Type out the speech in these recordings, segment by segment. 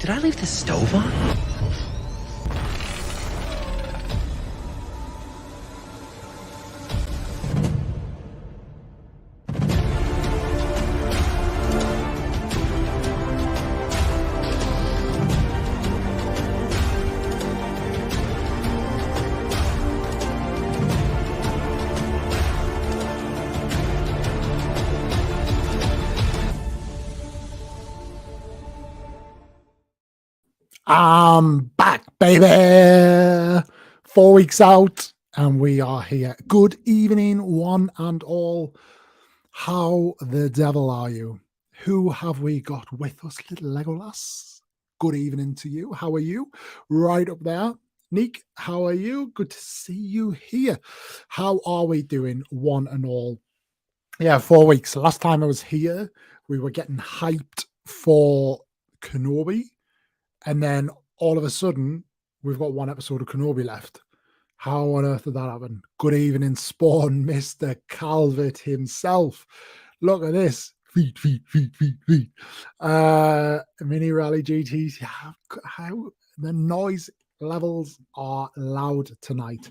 Did I leave the stove on? I'm back, baby. 4 weeks out, and we are here. Good evening, one and all. How the devil are you? Who have we got with us, little Legolas? Good evening to you. How are you? Right up there. Nick, how are you? Good to see you here. How are we doing, one and all? Yeah, 4 weeks. Last time I was here, we were getting hyped for Kenobi. And then all of a sudden, we've got one episode of Kenobi left. How on earth did that happen? Good evening, Spawn, Mr. Calvert himself. Look at this. Feet. Mini Rally GTs. How the noise levels are loud tonight.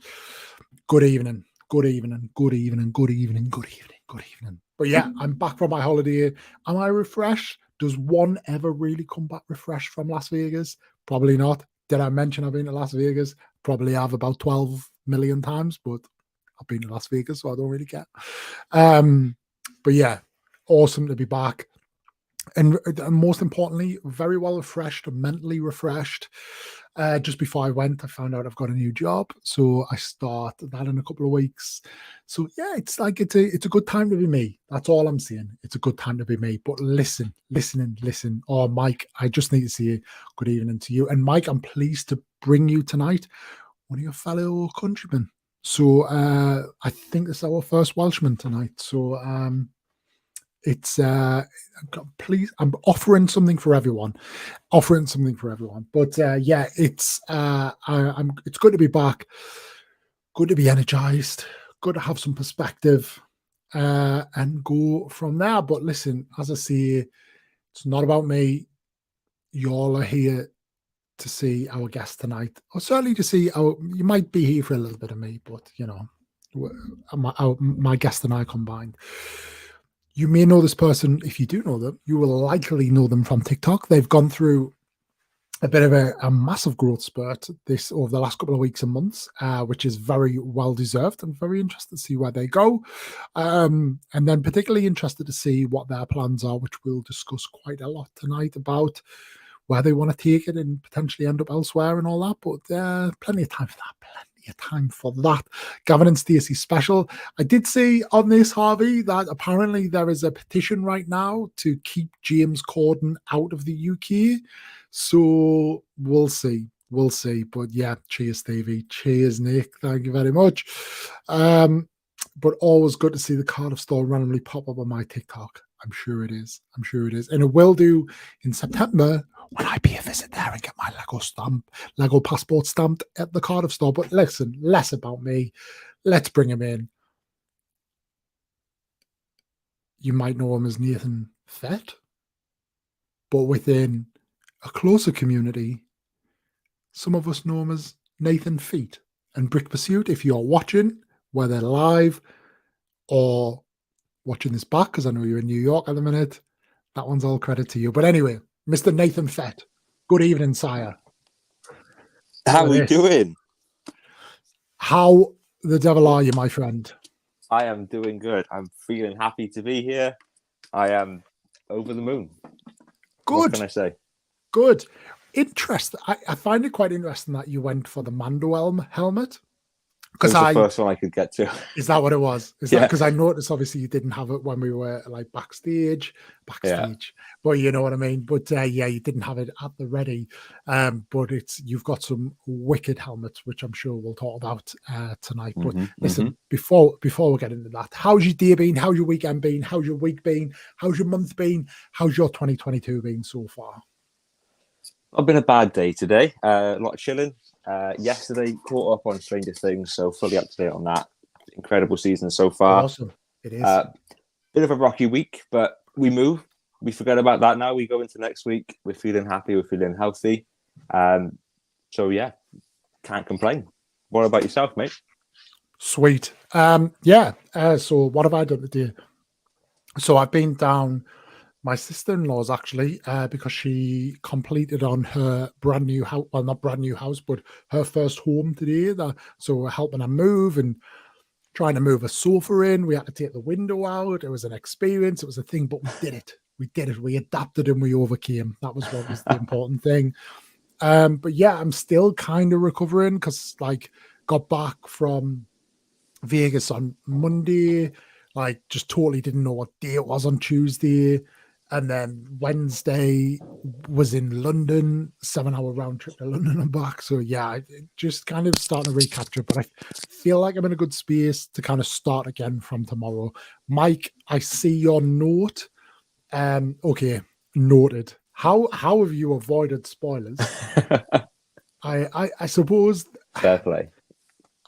Good evening. But yeah, I'm back from my holiday. Am I refreshed? Does one ever really come back refreshed from Las Vegas? Probably not. Did I mention I've been to Las Vegas? Probably have about 12 million times, but I've been to Las Vegas, so I don't really care. But yeah, awesome to be back. And most importantly, very well refreshed, mentally refreshed. Just before I went, I found out I've got a new job, so I start that in a couple of weeks. So yeah, it's a good time to be me. That's all I'm saying. It's a good time to be me. But listen. Oh, Mike, I just need to say you. Good evening to you. And Mike, I'm pleased to bring you tonight one of your fellow countrymen. So I think this is our first Welshman tonight. So it's please, I'm offering something for everyone. But yeah, it's it's good to be back, good to be energized, good to have some perspective, and go from there. But listen, as I say, it's not about me. You all are here to see our guest tonight, or certainly to see you might be here for a little bit of me, but you know, my guest and I combined. You may know this person. If you do know them, you will likely know them from TikTok. They've gone through a bit of a massive growth spurt over the last couple of weeks and months, which is very well deserved, and very interested to see where they go. And then particularly interested to see what their plans are, which we'll discuss quite a lot tonight about where they want to take it and potentially end up elsewhere and all that. But plenty of time for that. Gavin and Stacey special. I did see on this, Harvey, that apparently there is a petition right now to keep James Corden out of the UK. So we'll see. But yeah, cheers, Stevie. Cheers, Nick. Thank you very much. But always good to see the Cardiff store randomly pop up on my TikTok. I'm sure it is. And it will do in September when I pay a visit there and get my Lego passport stamped at the Cardiff store. But listen, less about me. Let's bring him in. You might know him as Nathan Fett, but within a closer community, some of us know him as Nathan Feet. And Brick Pursuit, if you're watching, whether live or watching this back, because I know you're in New York at the minute, that one's all credit to you. But anyway, Mr. Nathan Fett, good evening, sire. How are we doing? How the devil are you, my friend? I am doing good. I'm feeling happy to be here. I am over the moon. Good. What can I say? Good. Interesting. I find it quite interesting that you went for the Mando helmet. Because the first one I could get to. Is that what it was? Is that because I noticed obviously you didn't have it when we were like backstage, yeah. But you know what I mean. But yeah, you didn't have it at the ready. But you've got some wicked helmets, which I'm sure we'll talk about tonight. But listen, before we get into that, how's your day been? How's your weekend been? How's your week been? How's your month been? How's your 2022 been so far? I've been a bad day today. A lot of chilling. Yesterday, caught up on Stranger Things, so fully up to date on that. Incredible season so far. Awesome. It is. Bit of a rocky week, but we move. we forget about that now. We go into next week. We're feeling happy. We're feeling healthy. So yeah, can't complain. What about yourself, mate? Sweet. So what have I done today? So I've been down my sister-in-law's actually, because she completed on her brand new house, well, not brand new house, but her first home today. So we're helping her move and trying to move a sofa in. We had to take the window out. It was an experience. It was a thing, but we did it. We did it. We adapted and we overcame. That was what was the important thing. But yeah, I'm still kind of recovering because like got back from Vegas on Monday, like just totally didn't know what day it was on Tuesday. And then Wednesday was in London, 7-hour round trip to London and back. So yeah, just kind of starting to recapture, but I feel like I'm in a good space to kind of start again from tomorrow. Mike, I see your note. Okay, noted. How have you avoided spoilers? I suppose Fair play.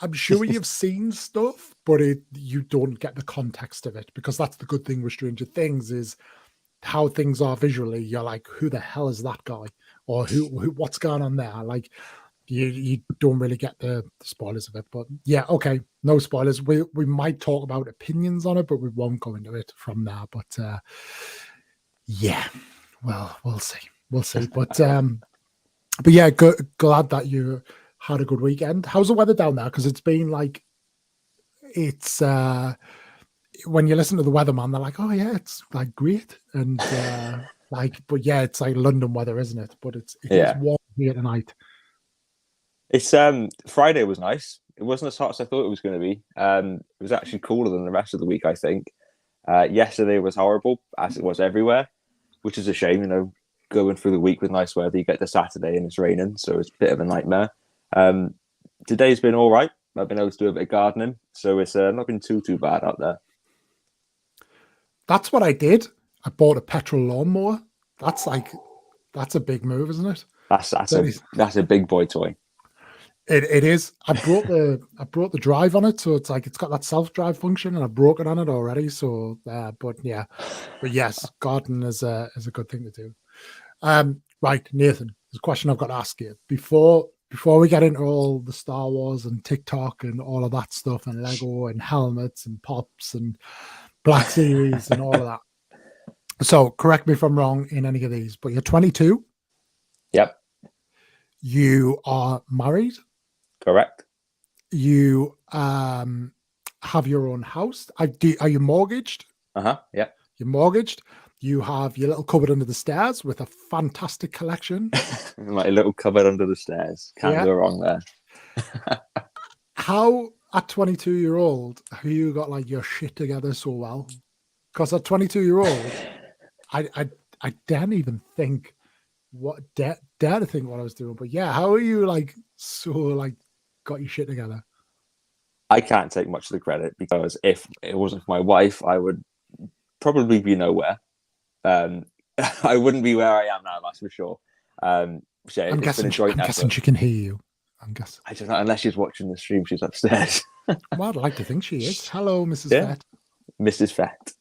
I'm sure you've seen stuff, but you don't get the context of it, because that's the good thing with Stranger Things is how things are visually. You're like, who the hell is that guy, or who what's going on there? Like you don't really get the spoilers of it. But yeah, okay, no spoilers. We might talk about opinions on it, but we won't go into it from there. But yeah, well, we'll see. But yeah, glad that you had a good weekend. How's the weather down there? Because it's been like, it's when you listen to the weatherman, they're like, oh yeah, it's like great, and like, but yeah, it's like London weather, isn't it? But it is warm here tonight. It's Friday was nice. It wasn't as hot as I thought it was going to be. It was actually cooler than the rest of the week, I think. Yesterday was horrible, as it was everywhere, which is a shame. You know, going through the week with nice weather, you get to Saturday and it's raining, so it's a bit of a nightmare. Today's been all right. I've been able to do a bit of gardening, so it's not been too bad out there. That's what I did. I bought a petrol lawnmower. That's a big move, isn't it? That's a big boy toy. It is. I brought the drive on it, so it's like it's got that self-drive function, and I've broken on it already. So, but yes, gardening is a good thing to do. Right, Nathan, there's a question I've got to ask you before we get into all the Star Wars and TikTok and all of that stuff and Lego and helmets and pops and Black Series and all of that. So correct me if I'm wrong in any of these, but you're 22. Yep. You are married. Correct. You have your own house. Are you mortgaged? Yeah. You're mortgaged. You have your little cupboard under the stairs with a fantastic collection. My little cupboard under the stairs. Can't go wrong there. How, at 22-year-old, have you got like your shit together so well? Because at 22-year-old, I didn't even think dare to think what I was doing. But yeah, how are you like so like got your shit together? I can't take much of the credit, because if it wasn't for my wife, I would probably be nowhere. I wouldn't be where I am now, that's for sure. I'm guessing she can hear you. I'm guessing. I don't know, unless she's watching the stream, she's upstairs. Well, I'd like to think she is. Hello, Mrs. Fett. Mrs. Fett.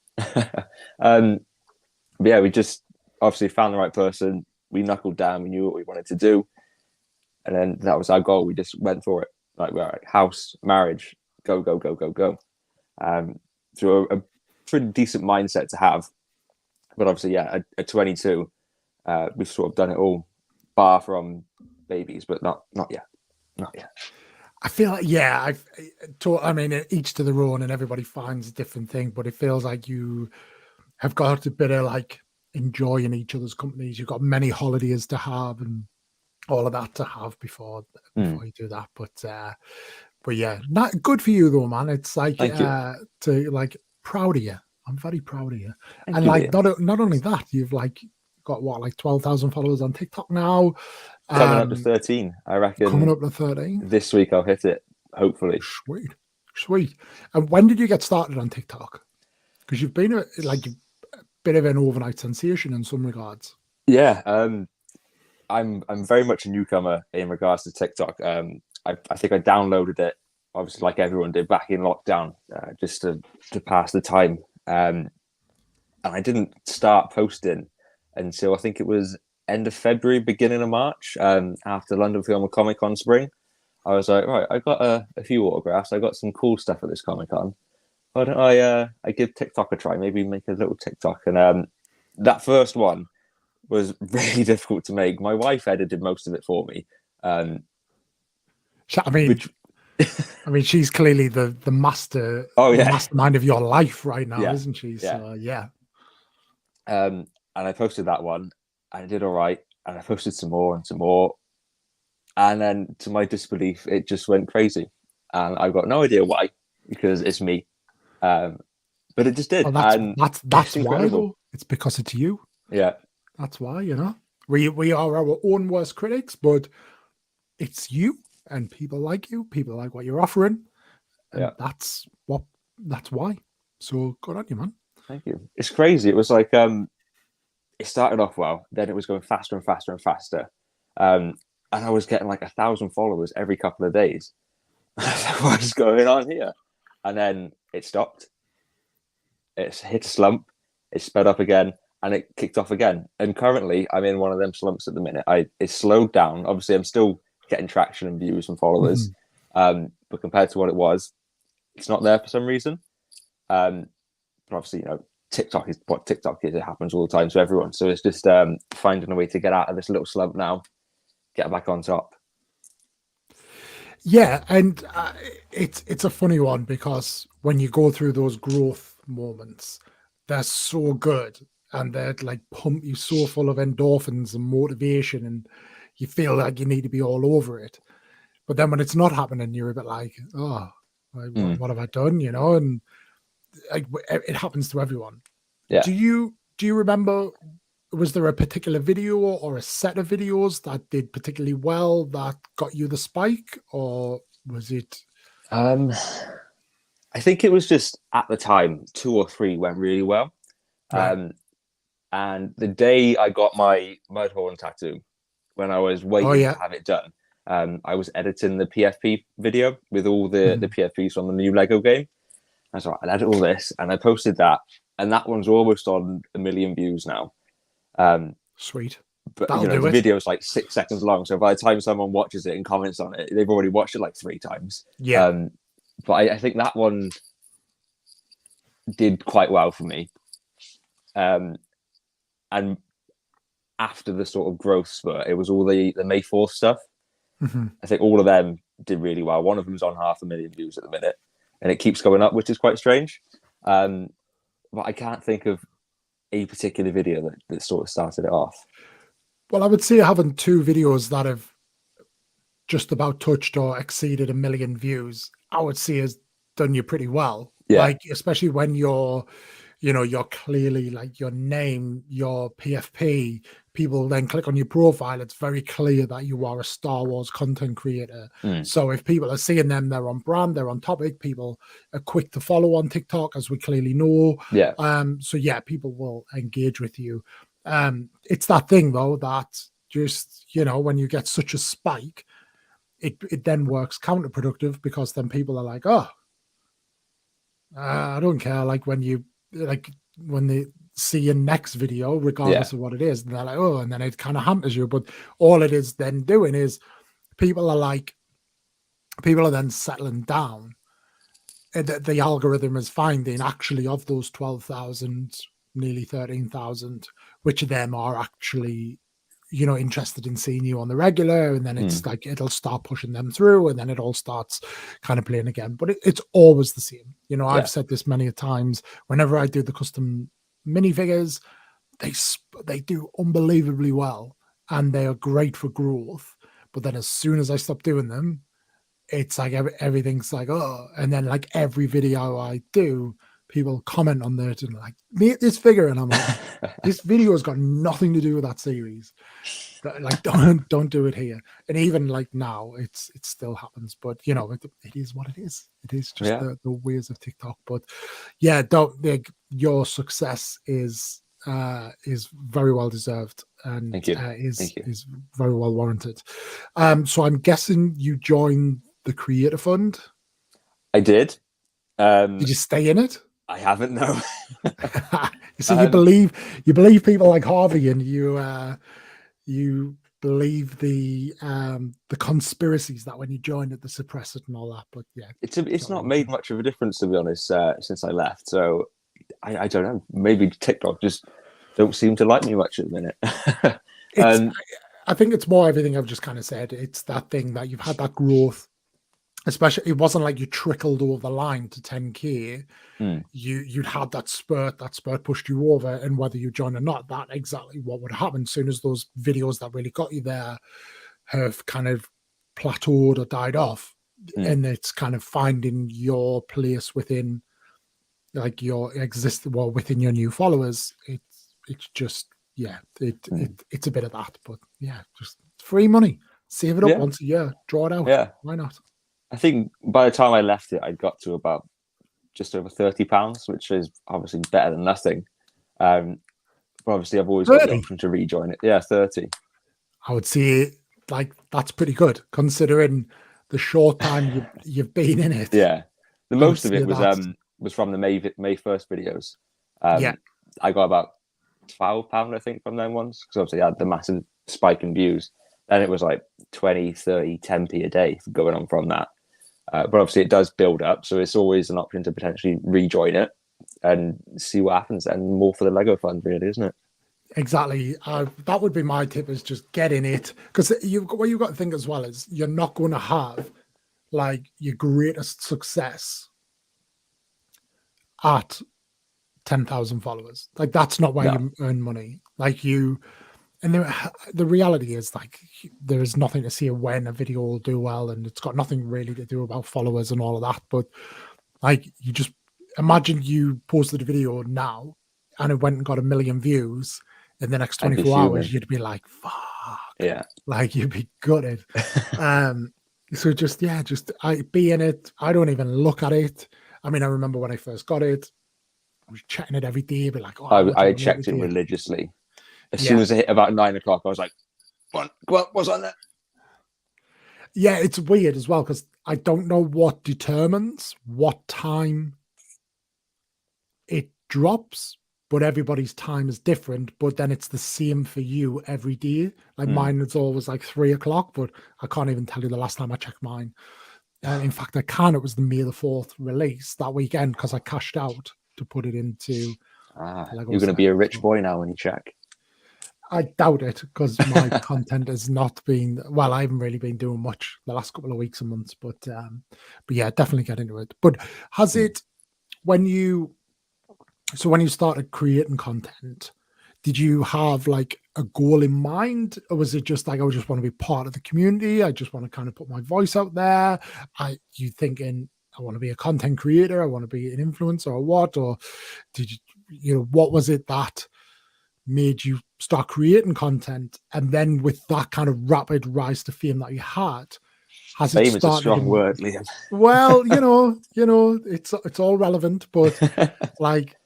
Yeah, we just obviously found the right person. We knuckled down. We knew what we wanted to do, and then that was our goal. We just went for it. Like, we're like, house, marriage, go. So a pretty decent mindset to have. But obviously, yeah, at 22, we've sort of done it all, bar from babies, but not yet. Not yet. I feel like, yeah, I mean, each to their own, and everybody finds a different thing, but it feels like you have got a bit of like enjoying each other's companies. You've got many holidays to have and all of that to have before you do that. But yeah, not good for you though, man. It's like to like proud of you. I'm very proud of you. And like not only that, you've like got what, like 12,000 followers on TikTok now. Coming up to 13, I reckon. Coming up to 13. This week I'll hit it, hopefully. Sweet. And when did you get started on TikTok? Because you've been a bit of an overnight sensation in some regards. Yeah, I'm very much a newcomer in regards to TikTok. I think I downloaded it, obviously, like everyone did back in lockdown, just to pass the time. and I didn't start posting until I think it was end of February, beginning of March, after London Film and Comic Con Spring. I was like, right, I got a few autographs. I got some cool stuff at this Comic Con. Why don't I give TikTok a try? Maybe make a little TikTok. And that first one was really difficult to make. My wife edited most of it for me. I mean, she's clearly the master, the mastermind of your life right now, isn't she? So yeah. And I posted that one, and I did all right. And I posted some more and some more. And then, to my disbelief, it just went crazy. And I've got no idea why, because it's me. But it just did. Well, that's why, though. It's because it's you. Yeah. That's why, you know. We are our own worst critics, but it's you, and people like you. People like what you're offering. And that's why. So good on you, man. Thank you. It's crazy. It was like it started off well, then it was going faster and faster and faster. And I was getting like 1,000 followers every couple of days. I was like, what is going on here? And then it stopped. It hit a slump. It sped up again, and it kicked off again. And currently, I'm in one of them slumps at the minute. It slowed down. Obviously, I'm still getting traction and views and followers, but compared to what it was, it's not there for some reason. But obviously, you know, TikTok is what TikTok is. It happens all the time to everyone. So it's just finding a way to get out of this little slump now, get back on top. Yeah, and it's a funny one, because when you go through those growth moments, they're so good, and they're like pump you so full of endorphins and motivation, and you feel like you need to be all over it. But then when it's not happening, you're a bit like, oh, what have I done? You know, and like it happens to everyone. Yeah. Do you remember? Was there a particular video or a set of videos that did particularly well that got you the spike, or was it? I think it was just at the time 2 or 3 went really well. Right. And the day I got my Mudhorn tattoo, when I was waiting to have it done, I was editing the PFP video with all the PFPs from the new Lego game. I was like, I added all this, and I posted that, and that one's almost on 1 million views now. Sweet. But the video's like 6 seconds long, so by the time someone watches it and comments on it, they've already watched it like 3 times. Yeah. But I think that one did quite well for me. And after the sort of growth spurt, it was all the May 4th stuff. I think all of them did really well. One of them's on 500,000 views at the minute, and it keeps going up, which is quite strange. But I can't think of a particular video that sort of started it off. Well, I would say having 2 videos that have just about touched or exceeded 1 million views, I would say has done you pretty well. Yeah. Like, especially when you're clearly like your name, your PFP, people then click on your profile, it's very clear that you are a Star Wars content creator. So if people are seeing them, they're on brand, they're on topic, people are quick to follow on TikTok, as we clearly know. Yeah. So yeah, people will engage with you. It's that thing though, that just, when you get such a spike, it then works counterproductive, because then people are like, oh, I don't care. Like when they see your next video, regardless of what it is, and they're like, oh, and then it kind of hampers you. But all it is then doing is people are then settling down. The algorithm is finding, actually, of those 12,000, nearly 13,000, which of them are actually, interested in seeing you on the regular, and then it's like it'll start pushing them through, and then it all starts kind of playing again. But it's always the same. I've said this many times. Whenever I do the custom minifigures, they do unbelievably well, and they are great for growth. But then as soon as I stop doing them, it's like everything's like, oh, and then like every video I do, people comment on there and like, make this figure, and I'm like, this video has got nothing to do with that series. Like, don't do it here. And even like now, it still happens. But it is what it is. It is just the ways of TikTok. But yeah, your success is very well deserved, and Thank you. Is very well warranted. So I'm guessing you joined the Creator Fund. I did. Did you stay in it? I haven't, no. You see, you believe people like Harvey, and you believe the conspiracies that when you join it, they suppress it and all that. But yeah, it's not made much of a difference, to be honest, since I left. So I don't know. Maybe TikTok just don't seem to like me much at the minute. I think it's more everything I've just kind of said. It's that thing that you've had that growth. Especially, it wasn't like you trickled over the line to 10K. You'd had that spurt pushed you over, and whether you join or not, that exactly what would happen. As soon as those videos that really got you there have kind of plateaued or died off, and it's kind of finding your place within like your within your new followers. It's just it's a bit of that, but yeah, just free money. Save it up once a year, draw it out. Yeah, why not? I think by the time I left it, I'd got to about just over £30, which is obviously better than nothing. But obviously, I've always 30? got the option to rejoin it. Yeah, 30. I would say like that's pretty good considering the short time you've been in it. Yeah, the most of it was from the May 1st videos. I got about £12, I think, from them ones, because obviously I had the massive spike in views. Then it was like 20, 30, 10p a day going on from that. But obviously it does build up, so it's always an option to potentially rejoin it and see what happens. And more for the Lego fund, really, isn't it? Exactly. That would be my tip, is just get in it, because what you've got to think as well is you're not going to have like your greatest success at 10,000 followers. Like that's not where you earn money. Like and the reality is, like, there is nothing to see when a video will do well, and it's got nothing really to do about followers and all of that. But like, you just imagine you posted a video now and it went and got 1 million views in the next 24 hours, you'd be like, fuck. Yeah. Like, you'd be gutted. So just be in it. I don't even look at it. I mean, I remember when I first got it, I was checking it every day, but like, I checked it religiously. As soon as it hit about 9 o'clock, I was like, go on, what's on there? Yeah, it's weird as well, because I don't know what determines what time it drops, but everybody's time is different. But then it's the same for you every day. Like mine is always like 3 o'clock, but I can't even tell you the last time I checked mine. In fact, I can. It was the May the 4th release that weekend, because I cashed out to put it into. You're going to be a rich boy now when you check. I doubt it, because my content has not been, well, I haven't really been doing much the last couple of weeks and months, but yeah, definitely get into it. But has it, when you started creating content, did you have like a goal in mind, or was it just like, I just want to be part of the community, I just want to kind of put my voice out there? You thinking, I want to be a content creator, I want to be an influencer, or what? Or did you what was it that made you start creating content? And then with that kind of rapid rise to fame that you had, has fame it started? Is a strong word, Liam. Well, it's all relevant, but like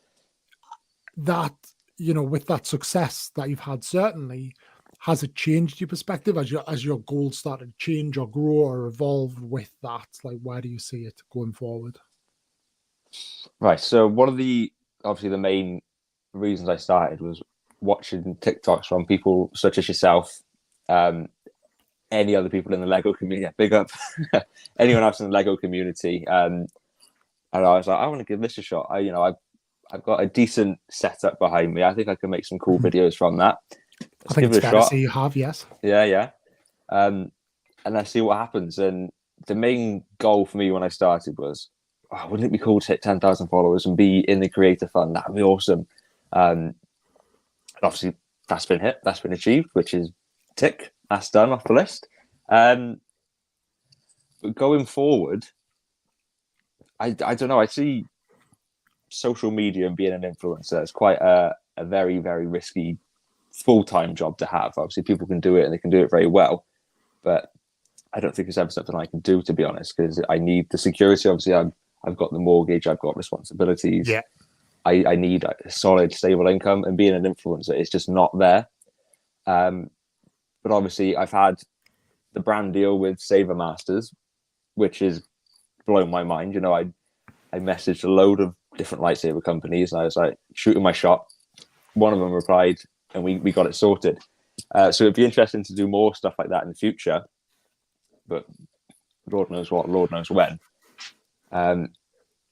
that, with that success that you've had, certainly, has it changed your perspective as your goals started to change or grow or evolve with that? Like, where do you see it going forward? Right. So one of obviously the main reasons I started was watching TikToks from people such as yourself, any other people in the Lego community. Yeah, big up anyone else in the Lego community. And I was like, I want to give this a shot. I've got a decent setup behind me. I think I can make some cool videos from that. I think it's fair to say you have, yes. Yeah. And let's see what happens. And the main goal for me when I started was, wouldn't it be cool to hit 10,000 followers and be in the creator fund? That'd be awesome. And obviously that's been hit, that's been achieved, which is tick, that's done off the list. But going forward, I don't know, I see social media and being an influencer is quite a very, very risky full-time job to have. Obviously people can do it and they can do it very well, but I don't think it's ever something I can do, to be honest, because I need the security. Obviously I've got the mortgage, I've got responsibilities. Yeah. I need a solid, stable income, and being an influencer is just not there. But obviously, I've had the brand deal with Saver Masters, which is blown my mind. I messaged a load of different lightsaber companies, and I was like shooting my shot. One of them replied, and we got it sorted. So it'd be interesting to do more stuff like that in the future, but Lord knows what, Lord knows when. And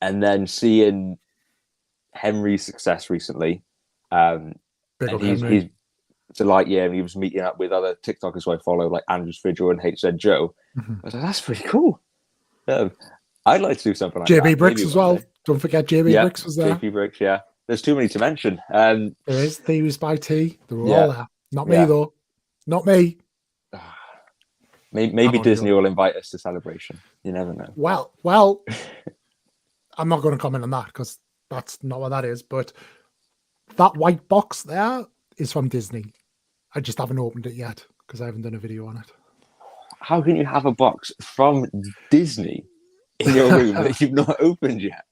then seeing Henry's success recently, and he's to like, yeah, and he was meeting up with other TikTokers who I follow, like Andrew Fidgel and HZ Joe. I was like, that's pretty cool. I'd like to do something like JB that. Bricks as well. Don't forget JB Bricks was there. JB Bricks, yeah. There's too many to mention. There is Theories by T. They were all there. Not me though. Not me. Maybe Disney will invite us to Celebration. You never know. Well, I'm not going to comment on that because that's not what that is. But that white box there is from Disney. I just haven't opened it yet because I haven't done a video on it. How can you have a box from Disney in your room that you've not opened yet?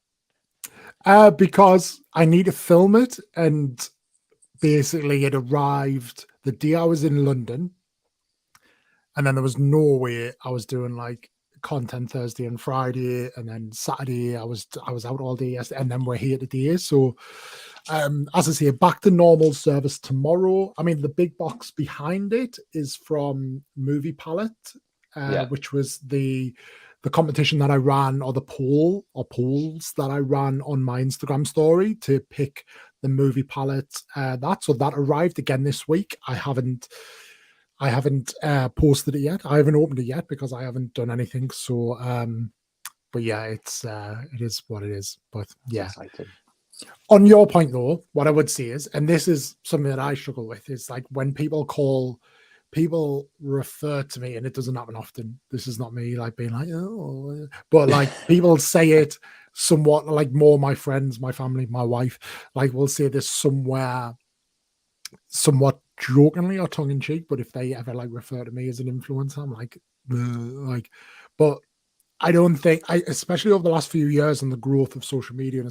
Because I need to film it, and basically it arrived the day I was in London, and then there was no way I was doing like content Thursday and Friday, and then Saturday I was out all day yesterday, and then we're here today. So as I say, back to normal service tomorrow. I mean, the big box behind it is from Movie Palette, which was the competition that I ran, or the polls that I ran on my Instagram story to pick the Movie Palette. So that arrived again this week. I haven't posted it yet. I haven't opened it yet because I haven't done anything. So, but yeah, it is what it is. But yeah, on your point though, what I would say is, and this is something that I struggle with, is like when people refer to me, and it doesn't happen often. This is not me like being like, oh, but like people say it somewhat, like more my friends, my family, my wife, like will say this somewhat jokingly or tongue in cheek. But if they ever like refer to me as an influencer, I'm like, but I don't think especially over the last few years and the growth of social media, and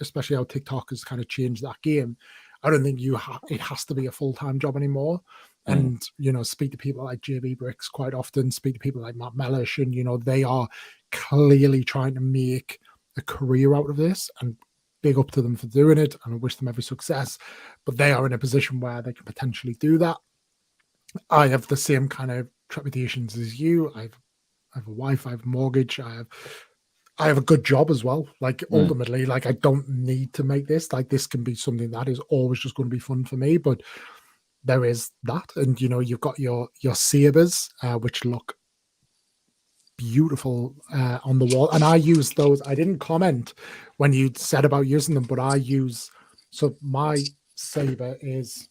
especially how TikTok has kind of changed that game, I don't think it has to be a full-time job anymore. And, speak to people like JB Bricks quite often, speak to people like Matt Mellish, and, they are clearly trying to make a career out of this, and big up to them for doing it. And I wish them every success, but they are in a position where they can potentially do that. I have the same kind of trepidations as you. I have a wife, I have a mortgage, I have a good job as well. Like ultimately, like I don't need to make this. Like this can be something that is always just going to be fun for me. But there is that, and you've got your sabers, which look beautiful on the wall. And I use those. I didn't comment when you said about using them, but so my saber is,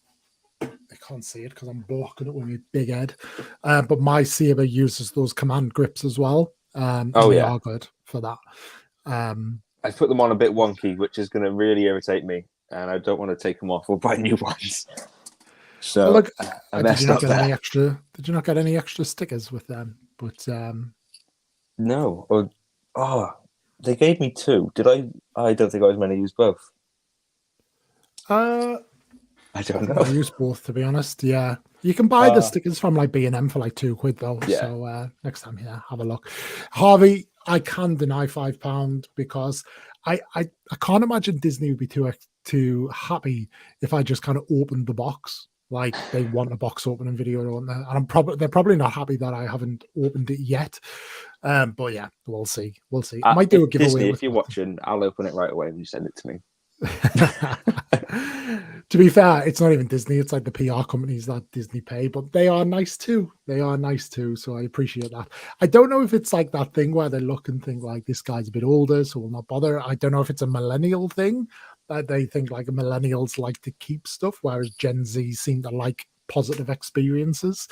I can't see it because I'm blocking it with my big head. But my saber uses those command grips as well. They are good for that. I put them on a bit wonky, which is going to really irritate me, and I don't want to take them off or buy new ones. So look, did you not get any extra stickers with them? But no. They gave me 2. Did I? I don't think I was meant to use both. I don't know. I use both, to be honest. Yeah, you can buy the stickers from like B&M for like £2 though. Yeah. So next time, have a look. Harvey, I can deny £5 because I can't imagine Disney would be too happy if I just kind of opened the box. Like they want a box opening video, don't they? And they're probably not happy that I haven't opened it yet. But yeah, we'll see. I might do a giveaway. Disney, if you're watching, I'll open it right away when you send it to me. To be fair, it's not even Disney. It's like the PR companies that Disney pay, but they are nice too. So I appreciate that. I don't know if it's like that thing where they look and think like this guy's a bit older, so we'll not bother. I don't know if it's a millennial thing that they think like millennials like to keep stuff, whereas Gen Z seem to like positive experiences.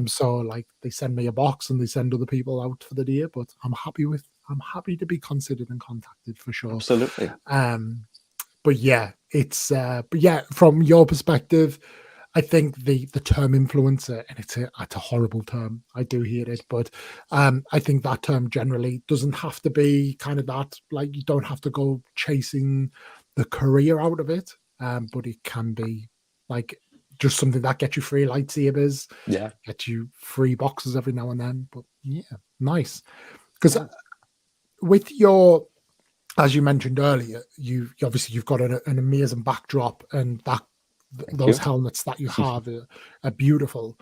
So like they send me a box and they send other people out for the day, but I'm happy to be considered and contacted for sure. Absolutely. But yeah, from your perspective, I think the term influencer, and it's a horrible term. I do hate it, but I think that term generally doesn't have to be kind of that. Like you don't have to go chasing the career out of it, but it can be like just something that gets you free lightsabers, get you free boxes every now and then. But yeah, nice. Because with your as you mentioned earlier, you obviously you've got an amazing backdrop, and those you. helmets that you have are beautiful.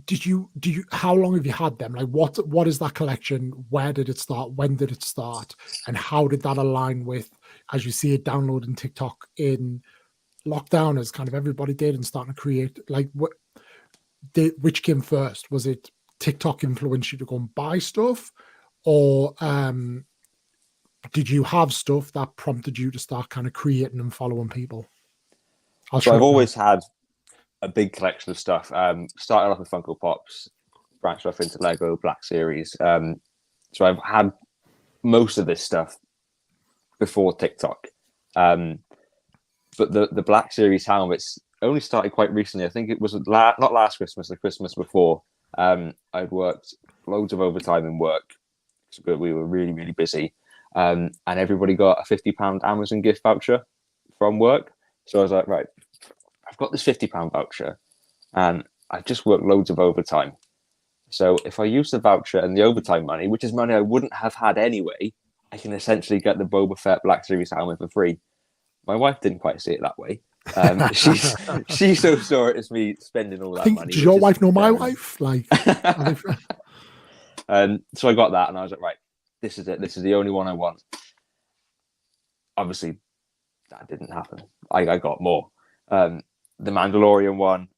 Did you how long have you had them? Like what is that collection? Where did it start? When did it start? And how did that align with, as you see it, downloading TikTok in lockdown, as kind of everybody did, and starting to create, like, which came first? Was it TikTok influenced you to go and buy stuff, or did you have stuff that prompted you to start kind of creating and following people? So I've always had a big collection of stuff. Started off with Funko Pops, branched off into Lego Black Series. So I've had most of this stuff before TikTok. But the Black Series helmets only started quite recently. I think it was not last Christmas, the Christmas before. I'd worked loads of overtime in work, but we were really, really busy. And everybody got a £50 Amazon gift voucher from work. So I was like, right, I've got this £50 voucher and I've just worked loads of overtime. So if I use the voucher and the overtime money, which is money I wouldn't have had anyway, I can essentially get the Boba Fett Black Series helmet for free. My wife didn't quite see it that way. She so saw it as me spending all that money. Does your wife know my wife? Like, so I got that and I was like, right, this is it. This is the only one I want. Obviously, that didn't happen. I got more. The Mandalorian one,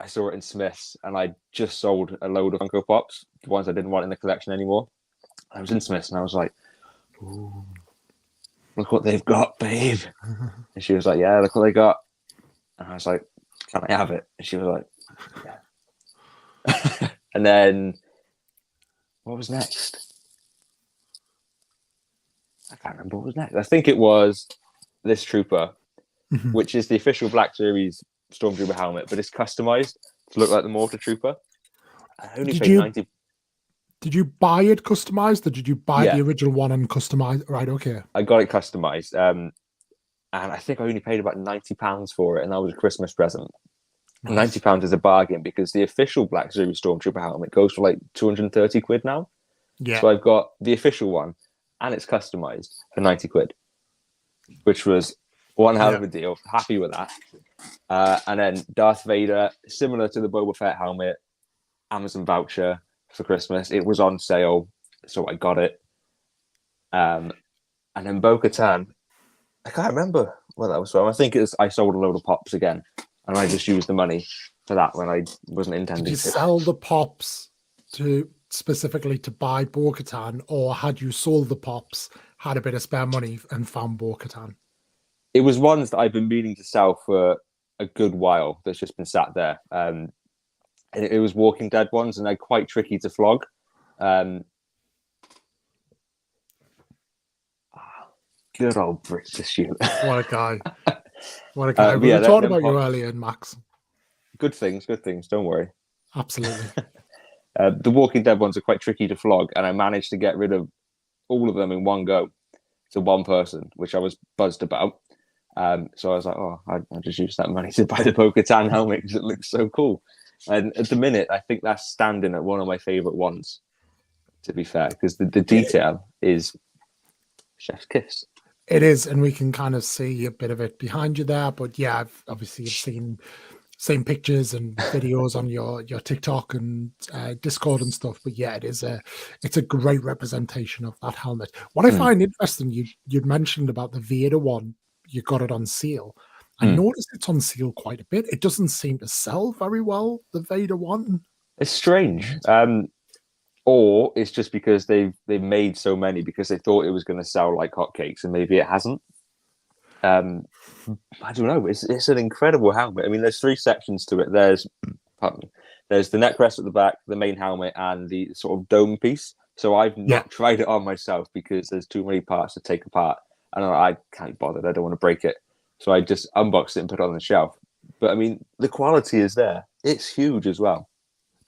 I saw it in Smith's and I just sold a load of Funko Pops, the ones I didn't want in the collection anymore. I was in Smith's and I was like, ooh, look what they've got, babe. And she was like, yeah, look what they got. And I was like, can I have it? And she was like, yeah. And then, what was next? I can't remember what was next. I think it was this Trooper, which is the official Black Series Stormtrooper helmet, but it's customized to look like the Mortar Trooper. I only paid 90. Did you buy it customized, or did you buy the original one and customize? Right, okay. I got it customized, and I think I only paid about £90 for it, and that was a Christmas present. Nice. £90 is a bargain because the official Black Series Stormtrooper helmet goes for like 230 quid now. Yeah. So I've got the official one, and it's customized for 90 quid, which was one hell of a deal. Happy with that. And then Darth Vader, similar to the Boba Fett helmet, Amazon voucher for Christmas. It was on sale, so I got it. And then Bo-Katan, I can't remember what that was from. I think I sold a load of pops again, and I just used the money for that when I wasn't intending to. Did you sell the pops specifically to buy Bo-Katan, or had you sold the pops, had a bit of spare money, and found Bo-Katan? It was ones that I've been meaning to sell for a good while. That's just been sat there. It was Walking Dead ones, and they're quite tricky to flog. Good old British you. What a guy. What a guy. We were talking about you earlier, Max. Good things. Don't worry. Absolutely. The Walking Dead ones are quite tricky to flog, and I managed to get rid of all of them in one go to one person, which I was buzzed about. So I was like, I'll just use that money to buy the Bo-Katan helmet because it looks so cool. And at the minute, I think that's standing at one of my favorite ones, to be fair, because the detail is chef's kiss. It is, and we can kind of see a bit of it behind you there. But yeah, I've obviously seen pictures and videos on your TikTok and Discord and stuff. But yeah, it's a great representation of that helmet. What I find interesting, you'd mentioned about the Vader one, you got it on sale. I noticed it's on sale quite a bit. It doesn't seem to sell very well, the Vader one. It's strange. Or it's just because they've made so many because they thought it was going to sell like hotcakes, and maybe it hasn't. I don't know. It's an incredible helmet. I mean, there's 3 sections to it. There's the neck rest at the back, the main helmet, and the sort of dome piece. So I've not tried it on myself because there's too many parts to take apart, and I can't bother. I don't want to break it. So I just unboxed it and put it on the shelf. But I mean, the quality is there. It's huge as well.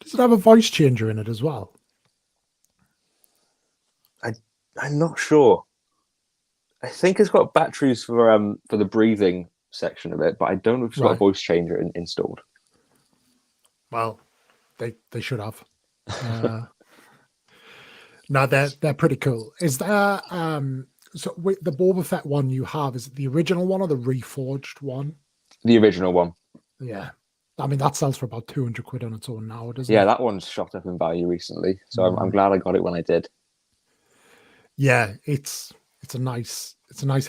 Does it have a voice changer in it as well? I'm not sure. I think it's got batteries for the breathing section of it, but I don't know if it's got a voice changer installed. Well, they should have. No, they're pretty cool. Is there so with the Boba Fett one you have, is it the original one or the reforged one? The original one. Yeah. I mean that sells for about 200 quid on its own now, doesn't Yeah, it? that one's shot up in value recently. So I'm glad I got it when I did. Yeah, it's a nice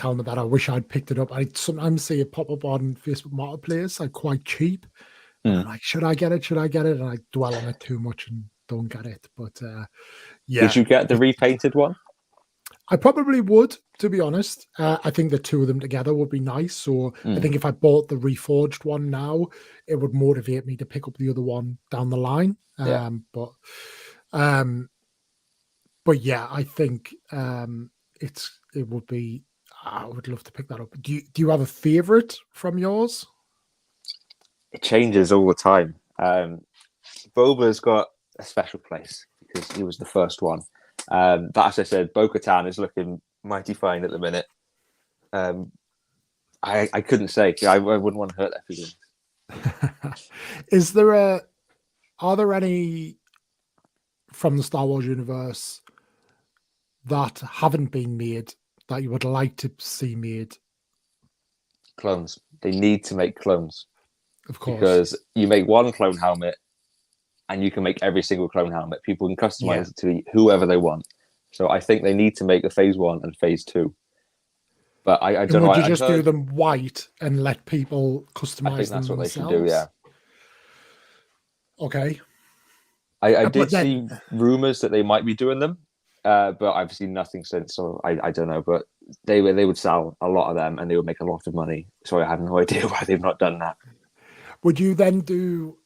helmet that I wish I'd picked it up. I sometimes see it pop up on Facebook Marketplace, like quite cheap. And I'm like, should I get it? Should I get it? And I dwell on it too much and don't get it. But yeah. Did you get the repainted one? I probably would, to be honest. I think the two of them together would be nice. So I think if I bought the reforged one now, it would motivate me to pick up the other one down the line. Yeah. But yeah, I think it would be. I would love to pick that up. Do you have a favorite from yours? It changes all the time. Boba's got a special place because he was the first one. But as I said, Bo-Katan is looking mighty fine at the minute. I couldn't say. I wouldn't want to hurt their feelings. Are there any from the Star Wars universe that haven't been made that you would like to see made? Clones. They need to make clones. Of course. Because you make one clone helmet and you can make every single clone helmet. People can customize it to whoever they want. So I think they need to make the phase 1 and phase 2. But I don't know. Would you just do them white and let people customize them? I think that's what themselves? they should do, yeah. Okay. I did see rumors that they might be doing them, but I've seen nothing since, so I don't know. But they would sell a lot of them and they would make a lot of money. So I have no idea why they've not done that. Would you then do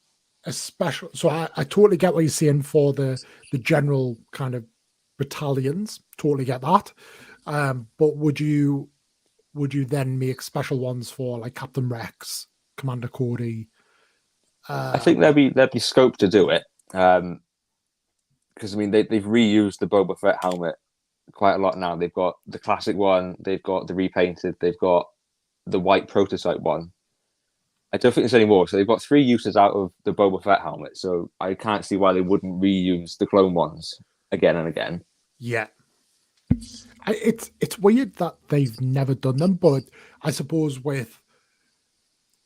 a special? So I totally get what you're saying for the general kind of battalions. Totally get that. But would you then make special ones for like Captain Rex, Commander Cody? I think there'd be scope to do it. Because I mean they've reused the Boba Fett helmet quite a lot now. They've got the classic one, they've got the repainted, they've got the white prototype one. I don't think there's any more. So they've got 3 uses out of the Boba Fett helmet. So I can't see why they wouldn't reuse the clone ones again and again. Yeah. It's weird that they've never done them, but I suppose with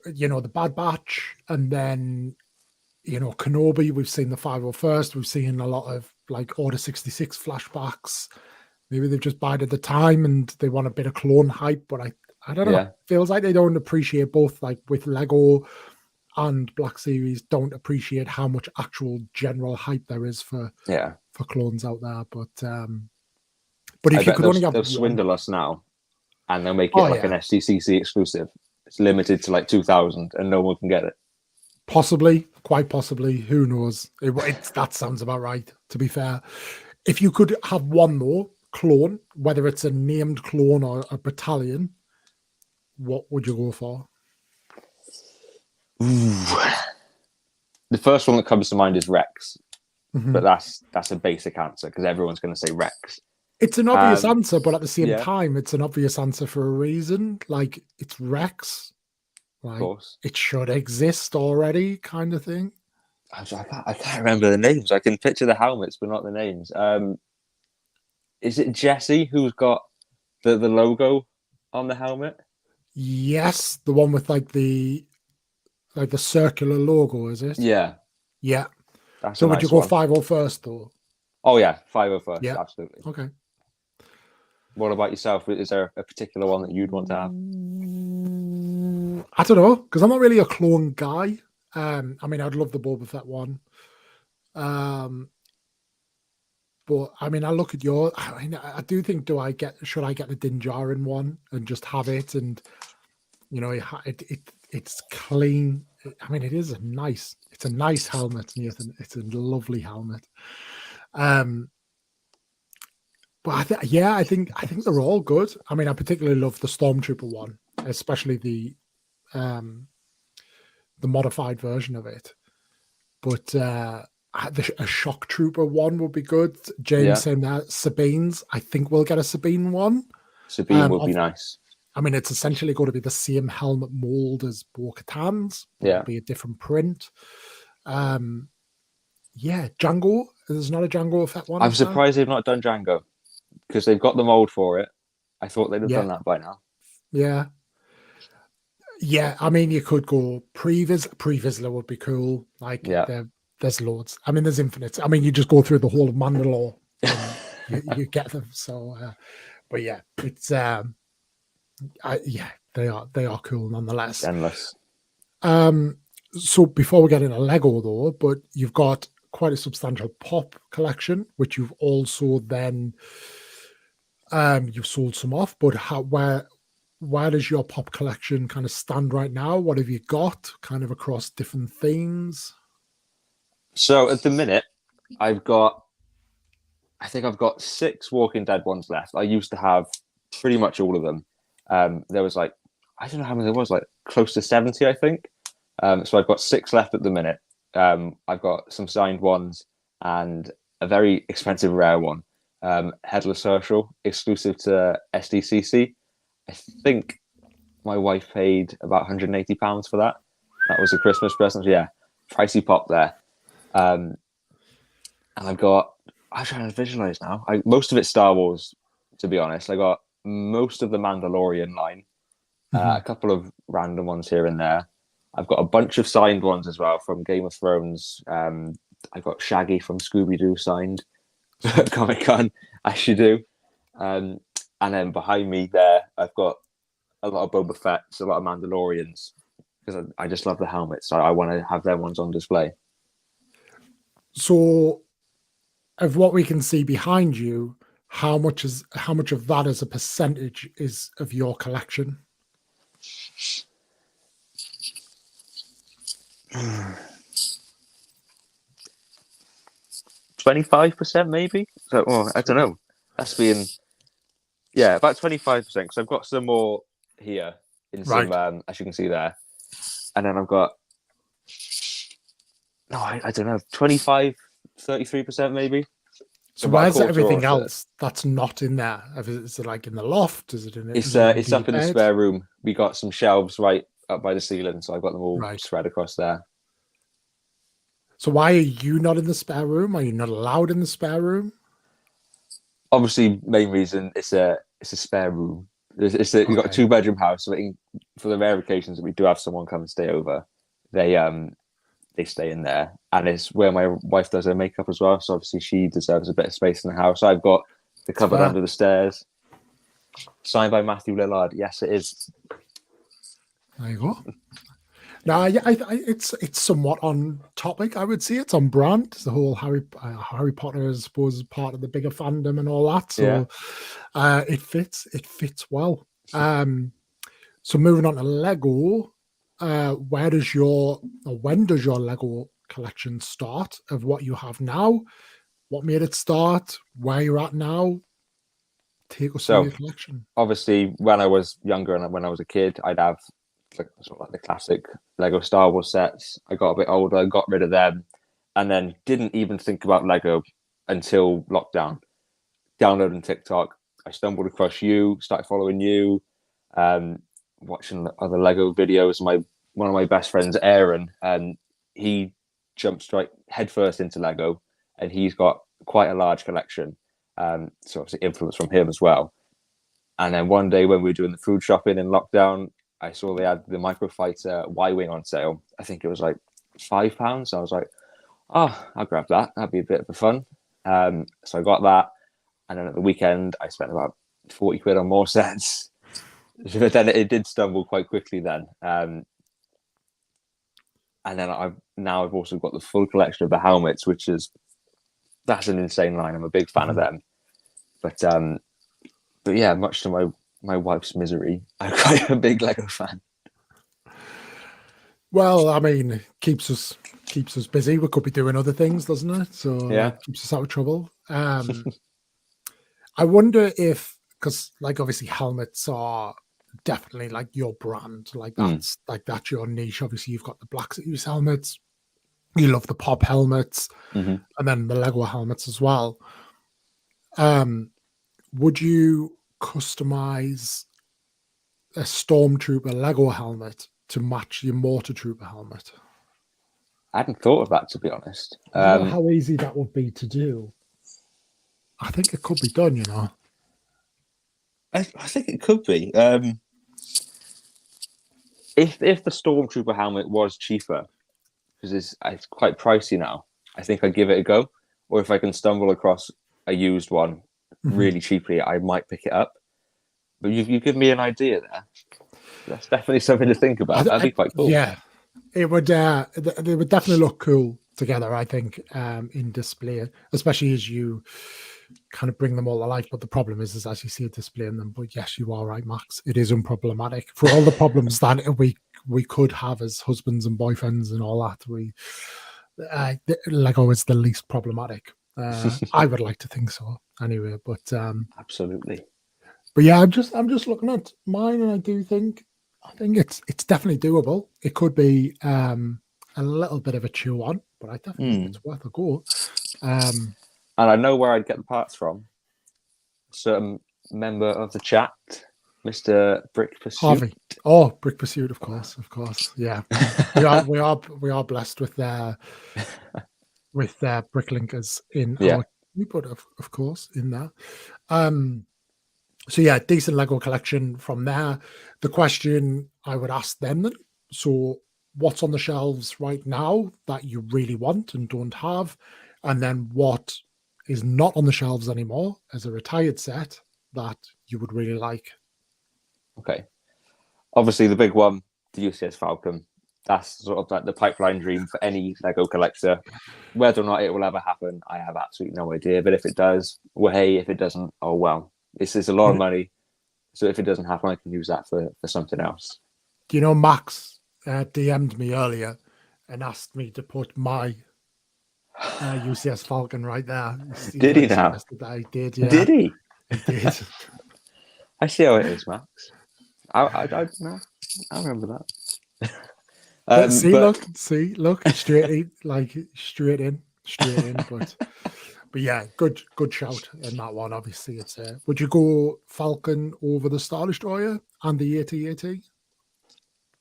the Bad Batch and then Kenobi, we've seen the 501st, we've seen a lot of like Order 66 flashbacks. Maybe they've just bided the time and they want a bit of clone hype, but I don't know. Yeah. It feels like they don't appreciate both, like with Lego and Black Series, don't appreciate how much actual general hype there is for clones out there. But if you could only have they'll swindle us now, and they'll make it an STCC exclusive. It's limited to like 2,000, and no one can get it. Possibly, quite possibly. Who knows? That sounds about right, to be fair. If you could have one more clone, whether it's a named clone or a battalion, what would you go for? Ooh. The first one that comes to mind is Rex. Mm-hmm. But that's a basic answer because everyone's going to say Rex. It's an obvious answer, but at the same time, it's an obvious answer for a reason. Like, it's Rex. Like, of course. It should exist already, kind of thing. I can't remember the names. I can picture the helmets, but not the names. Is it Jesse who's got the logo on the helmet? Yes, the one with like the circular logo, is it? Yeah. Yeah. That's so would you go 501st though? Oh yeah, 501st. Yeah, absolutely. Okay. What about yourself? Is there a particular one that you'd want to have? I don't know, because I'm not really a clone guy. I mean, I'd love the Boba Fett one. But I mean, I look at your. I do think, should I get the Din Djarin one and just have it? And it's clean. I mean, it's a nice helmet, Nathan. It's a lovely helmet. But I think they're all good. I mean, I particularly love the Stormtrooper one, especially the modified version of it. But a Shock Trooper one would be good. James saying that Sabine's. I think we'll get a Sabine one. Sabine would be nice. I mean, it's essentially going to be the same helmet mold as Bo-Katan's. It'll be a different print. Django There's not a Django Fett one. I'm Is there? surprised they've not done Django because they've got the mold for it. I thought they'd have Yeah, done that by now. yeah, yeah. I mean, you could go Pre-Vizsla would be cool. Like Yeah. there's loads. I mean, there's infinite. I mean, you just go through the whole of Mandalore and you get them. So, but yeah, it's yeah, they are cool nonetheless. Endless. So before we get into Lego though, but you've got quite a substantial pop collection, which you've also then you've sold some off. But where does your pop collection kind of stand right now? What have you got kind of across different themes? So at the minute, I think I've got 6 Walking Dead ones left. I used to have pretty much all of them. There was like, I don't know how many there was, like close to 70, I think. So I've got 6 left at the minute. I've got some signed ones and a very expensive rare one, Headless Herschel, exclusive to SDCC. I think my wife paid about £180 for that. That was a Christmas present. Yeah, pricey pop there. And I'm trying to visualize now. Most of it's Star Wars, to be honest. I got most of the Mandalorian line, a couple of random ones here and there. I've got a bunch of signed ones as well from Game of Thrones. I've got Shaggy from Scooby-Doo signed at Comic-Con, as you do. And then behind me there, I've got a lot of Boba Fett's, a lot of Mandalorians, because I just love the helmets. So I want to have them ones on display. So, of what we can see behind you, how much of that as a percentage is of your collection? 25% maybe. So I don't know. That's being about 25% because I've got some more here in some as you can see there, and then I've got I don't know 25, 33% maybe. So where's everything else that's not in there? Is it like in the loft? Is it in? It's up in the spare room. We got some shelves right up by the ceiling, so I've got them all spread across there. So why are you not in the spare room? Are you not allowed in the spare room? Obviously, main reason it's a spare room. You've got a 2-bedroom house, so for the rare occasions that we do have someone come and stay over, they stay in there, and it's where my wife does her makeup as well. So obviously, she deserves a bit of space in the house. I've got the cupboard under the stairs, signed by Matthew Lillard. Yes, it is. There you go. No, yeah, it's somewhat on topic. I would say it's on brand. The whole Harry Potter, I suppose, is part of the bigger fandom and all that. So it fits. It fits well. So moving on to Lego, when does your Lego collection start? Of what you have now, what made it start? Where you're at now? Take us through your collection. Obviously, when I was younger and when I was a kid, I'd have sort of like the classic Lego Star Wars sets. I got a bit older, I got rid of them, and then didn't even think about Lego until lockdown. Downloading TikTok, I stumbled across you, started following you, watching other Lego videos. One of my best friends, Aaron, and he jumped straight headfirst into Lego, and he's got quite a large collection. So obviously influence from him as well. And then one day when we were doing the food shopping in lockdown, I saw they had the Microfighter Y-Wing on sale. I think it was like £5. I was like, oh, I'll grab that. That'd be a bit of fun. So I got that. And then at the weekend, I spent about 40 quid on more sets. But then it did stumble quite quickly then. And then I've also got the full collection of the helmets, that's an insane line. I'm a big fan of them. But yeah, much to my wife's misery, I'm quite a big Lego fan. Well, I mean, keeps us busy. We could be doing other things, doesn't it? So keeps us out of trouble. I wonder if, because like obviously helmets are definitely like your brand, like that's your niche. Obviously, you've got the Black Series helmets. You love the pop helmets, and then the Lego helmets as well. Would you customize a Stormtrooper Lego helmet to match your Mortar Trooper helmet? I hadn't thought of that, to be honest. Do you know how easy that would be to do? I think it could be done, you know. I think it could be. If the Stormtrooper helmet was cheaper, because it's quite pricey now, I think I'd give it a go. Or if I can stumble across a used one really cheaply, I might pick it up. But you give me an idea there. That's definitely something to think about. That'd be quite cool. Yeah, it would. They would definitely look cool together, I think, in display, especially as you kind of bring them all to life. But the problem is as you see it displaying them. But yes, you are right, Max. It is unproblematic for all the problems that we could have as husbands and boyfriends and all that. Lego is the least problematic. I would like to think so, anyway. But absolutely. But yeah, I'm just looking at mine, and I think it's definitely doable. It could be a little bit of a chew on, but I definitely think it's worth a go. And I know where I'd get the parts from. A certain member of the chat, Mr. Brick Pursuit. Harvey. Oh, Brick Pursuit, of course. Yeah, we are blessed with their bricklinkers in our, but of course in that. So yeah, decent Lego collection from there. The question I would ask them then, so what's on the shelves right now that you really want and don't have? And then what is not on the shelves anymore as a retired set that you would really like? Okay. Obviously the big one, the UCS Falcon. That's sort of like the pipeline dream for any Lego collector. Whether or not it will ever happen, I have absolutely no idea. But if it does, well, hey, if it doesn't, oh well. This is a lot of money, so if it doesn't happen, I can use that for something else. Do you know Max DM'd me earlier and asked me to put my UCS Falcon right there? Did he now? Yesterday. He did, yeah. Did he? He did. I see how it is, Max. I remember that. Look, straight in. But yeah, good shout in that one. Obviously, it's would you go Falcon over the Star Destroyer and the AT-AT?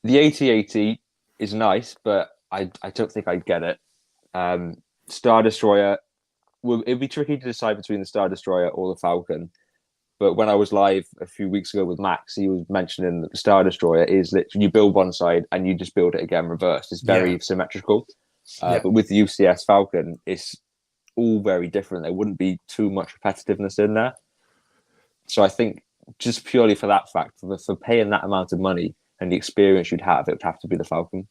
The AT-AT is nice, but I don't think I'd get it. Star Destroyer, it'd be tricky to decide between the Star Destroyer or the Falcon. But when I was live a few weeks ago with Max, he was mentioning that the Star Destroyer is literally you build one side and you just build it again reversed. It's very symmetrical. But with the UCS Falcon, it's all very different. There wouldn't be too much repetitiveness in there. So I think just purely for that fact, for paying that amount of money and the experience you'd have, it would have to be the Falcon.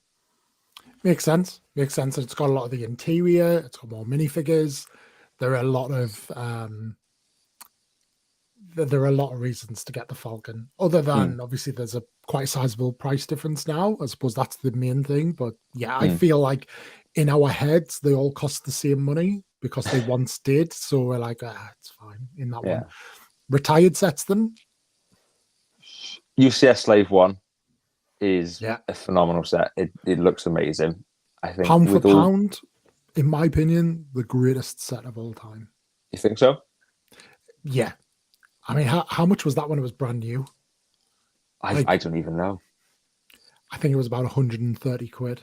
Makes sense. It's got a lot of the interior. It's got more minifigures. There are a lot of reasons to get the Falcon. Other than obviously, there's a quite sizable price difference now. I suppose that's the main thing. But yeah, I feel like in our heads they all cost the same money because they once did. So we're like, it's fine in that one. Retired sets then. UCS Slave 1 is a phenomenal set. It looks amazing. I think pound for pound, in my opinion, the greatest set of all time. You think so? Yeah. I mean, how much was that when it was brand new? I don't even know. I think it was about 130 quid.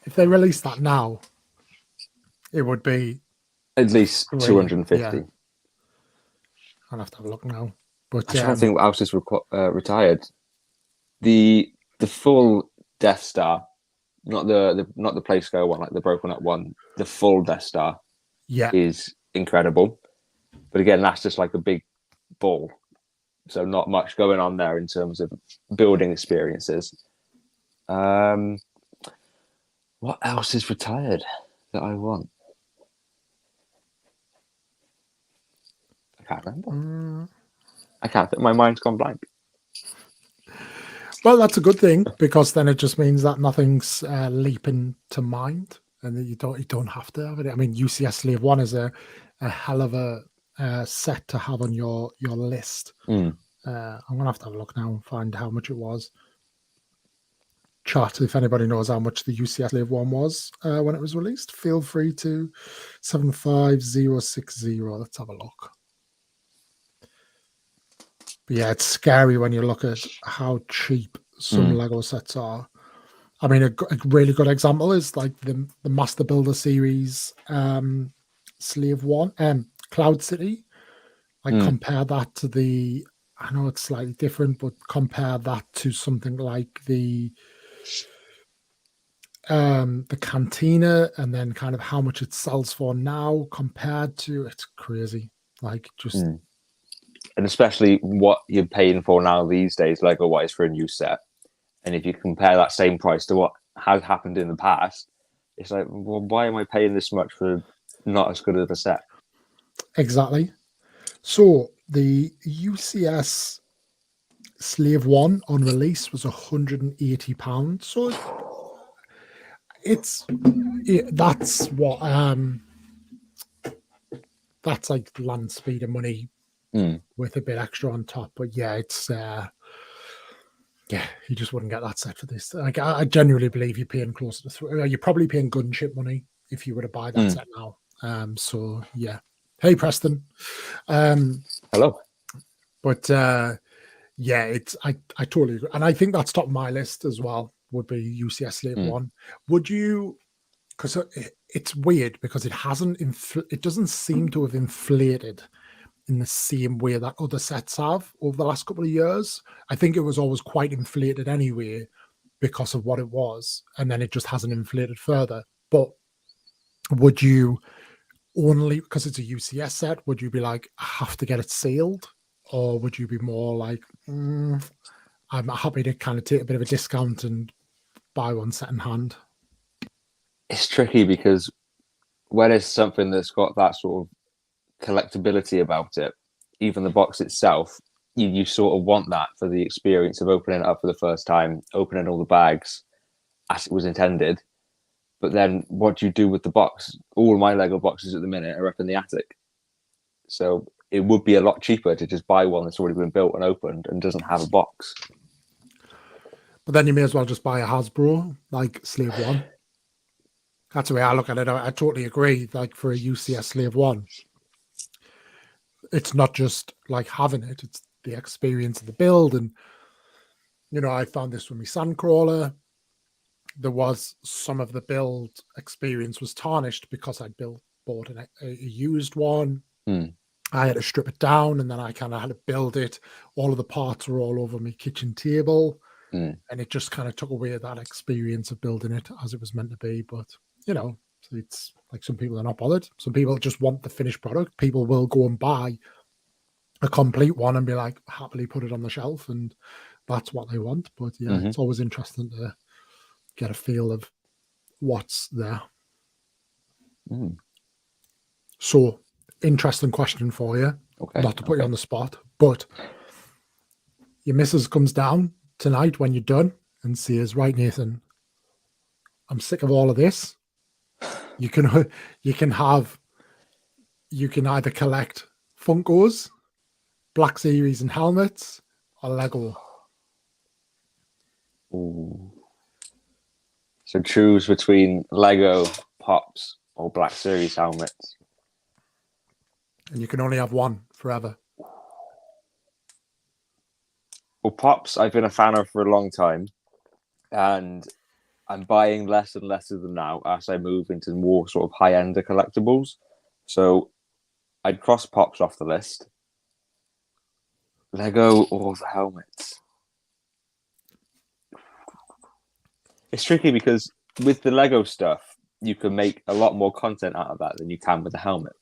If they released that now, it would be at least 250. Yeah. I'll have to have a look now. But I'm trying to think what else is retired. The full Death Star, not the play scale one, like the broken up one. The full Death Star, is incredible. But again, that's just like a big ball, so not much going on there in terms of building experiences. What else is retired that I want? I can't remember. I can't think. My mind's gone blank. Well, that's a good thing because then it just means that nothing's leaping to mind, and that you don't have to have it. I mean, UCS Slave 1 is a hell of a set to have on your list. I'm gonna have to have a look now and find how much it was. Chat, if anybody knows how much the UCS Slave 1 was when it was released, feel free to 75060. Let's have a look. But yeah, it's scary when you look at how cheap some Lego sets are. I mean, a really good example is like the Master Builder series, Slave One, Cloud City. Like compare that to the, I know it's slightly different, but compare that to something like the Cantina, and then kind of how much it sells for now compared to, it's crazy. Like just and especially what you're paying for now these days, Lego wise, for a new set. And if you compare that same price to what has happened in the past, it's like, well, why am I paying this much for not as good of a set? Exactly. So the UCS Slave One on release was £180. So that's what that's like land speed and money with a bit extra on top. But yeah, it's you just wouldn't get that set for this. Like I genuinely believe you're paying closer to you're probably paying gunship money if you were to buy that set now. So yeah. Hey Preston. Hello. But yeah, it's I totally agree. And I think that's top of my list as well, would be UCS Slave One. Would you, because it's weird because it doesn't seem to have inflated in the same way that other sets have over the last couple of years. I think it was always quite inflated anyway because of what it was, and then it just hasn't inflated further. But would you only, because it's a UCS set, would you be like, I have to get it sealed? Or would you be more like, I'm happy to kind of take a bit of a discount and buy one set in hand? It's tricky because when it's something that's got that sort of collectability about it, even the box itself, you sort of want that for the experience of opening it up for the first time, opening all the bags as it was intended. But then what do you do with the box? All my Lego boxes at the minute are up in the attic. So it would be a lot cheaper to just buy one that's already been built and opened and doesn't have a box. But then you may as well just buy a Hasbro, like Slave One. That's the way I look at it. I totally agree. Like for a UCS Slave One, it's not just like having it, it's the experience of the build. And, you know, I found this with my Sandcrawler. There was some of the build experience was tarnished because I'd bought a used one. I had to strip it down, and then I kind of had to build it. All of the parts were all over my kitchen table, and it just kind of took away that experience of building it as it was meant to be. But, you know, it's like some people are not bothered. Some people just want the finished product. People will go and buy a complete one and be like, happily put it on the shelf, and that's what they want. But yeah, it's always interesting to get a feel of what's there. So, interesting question for you. Okay. Not to put you on the spot, but your missus comes down tonight when you're done and says, right, Nathan, I'm sick of all of this. You can either collect Funkos, Black Series and helmets, or Lego. Ooh. So choose between Lego, Pops, or Black Series helmets. And you can only have one forever. Well, Pops, I've been a fan of for a long time. And I'm buying less and less of them now as I move into more sort of high-end collectibles. So I'd cross Pops off the list. Lego or the helmets. It's tricky because with the Lego stuff, you can make a lot more content out of that than you can with the helmet.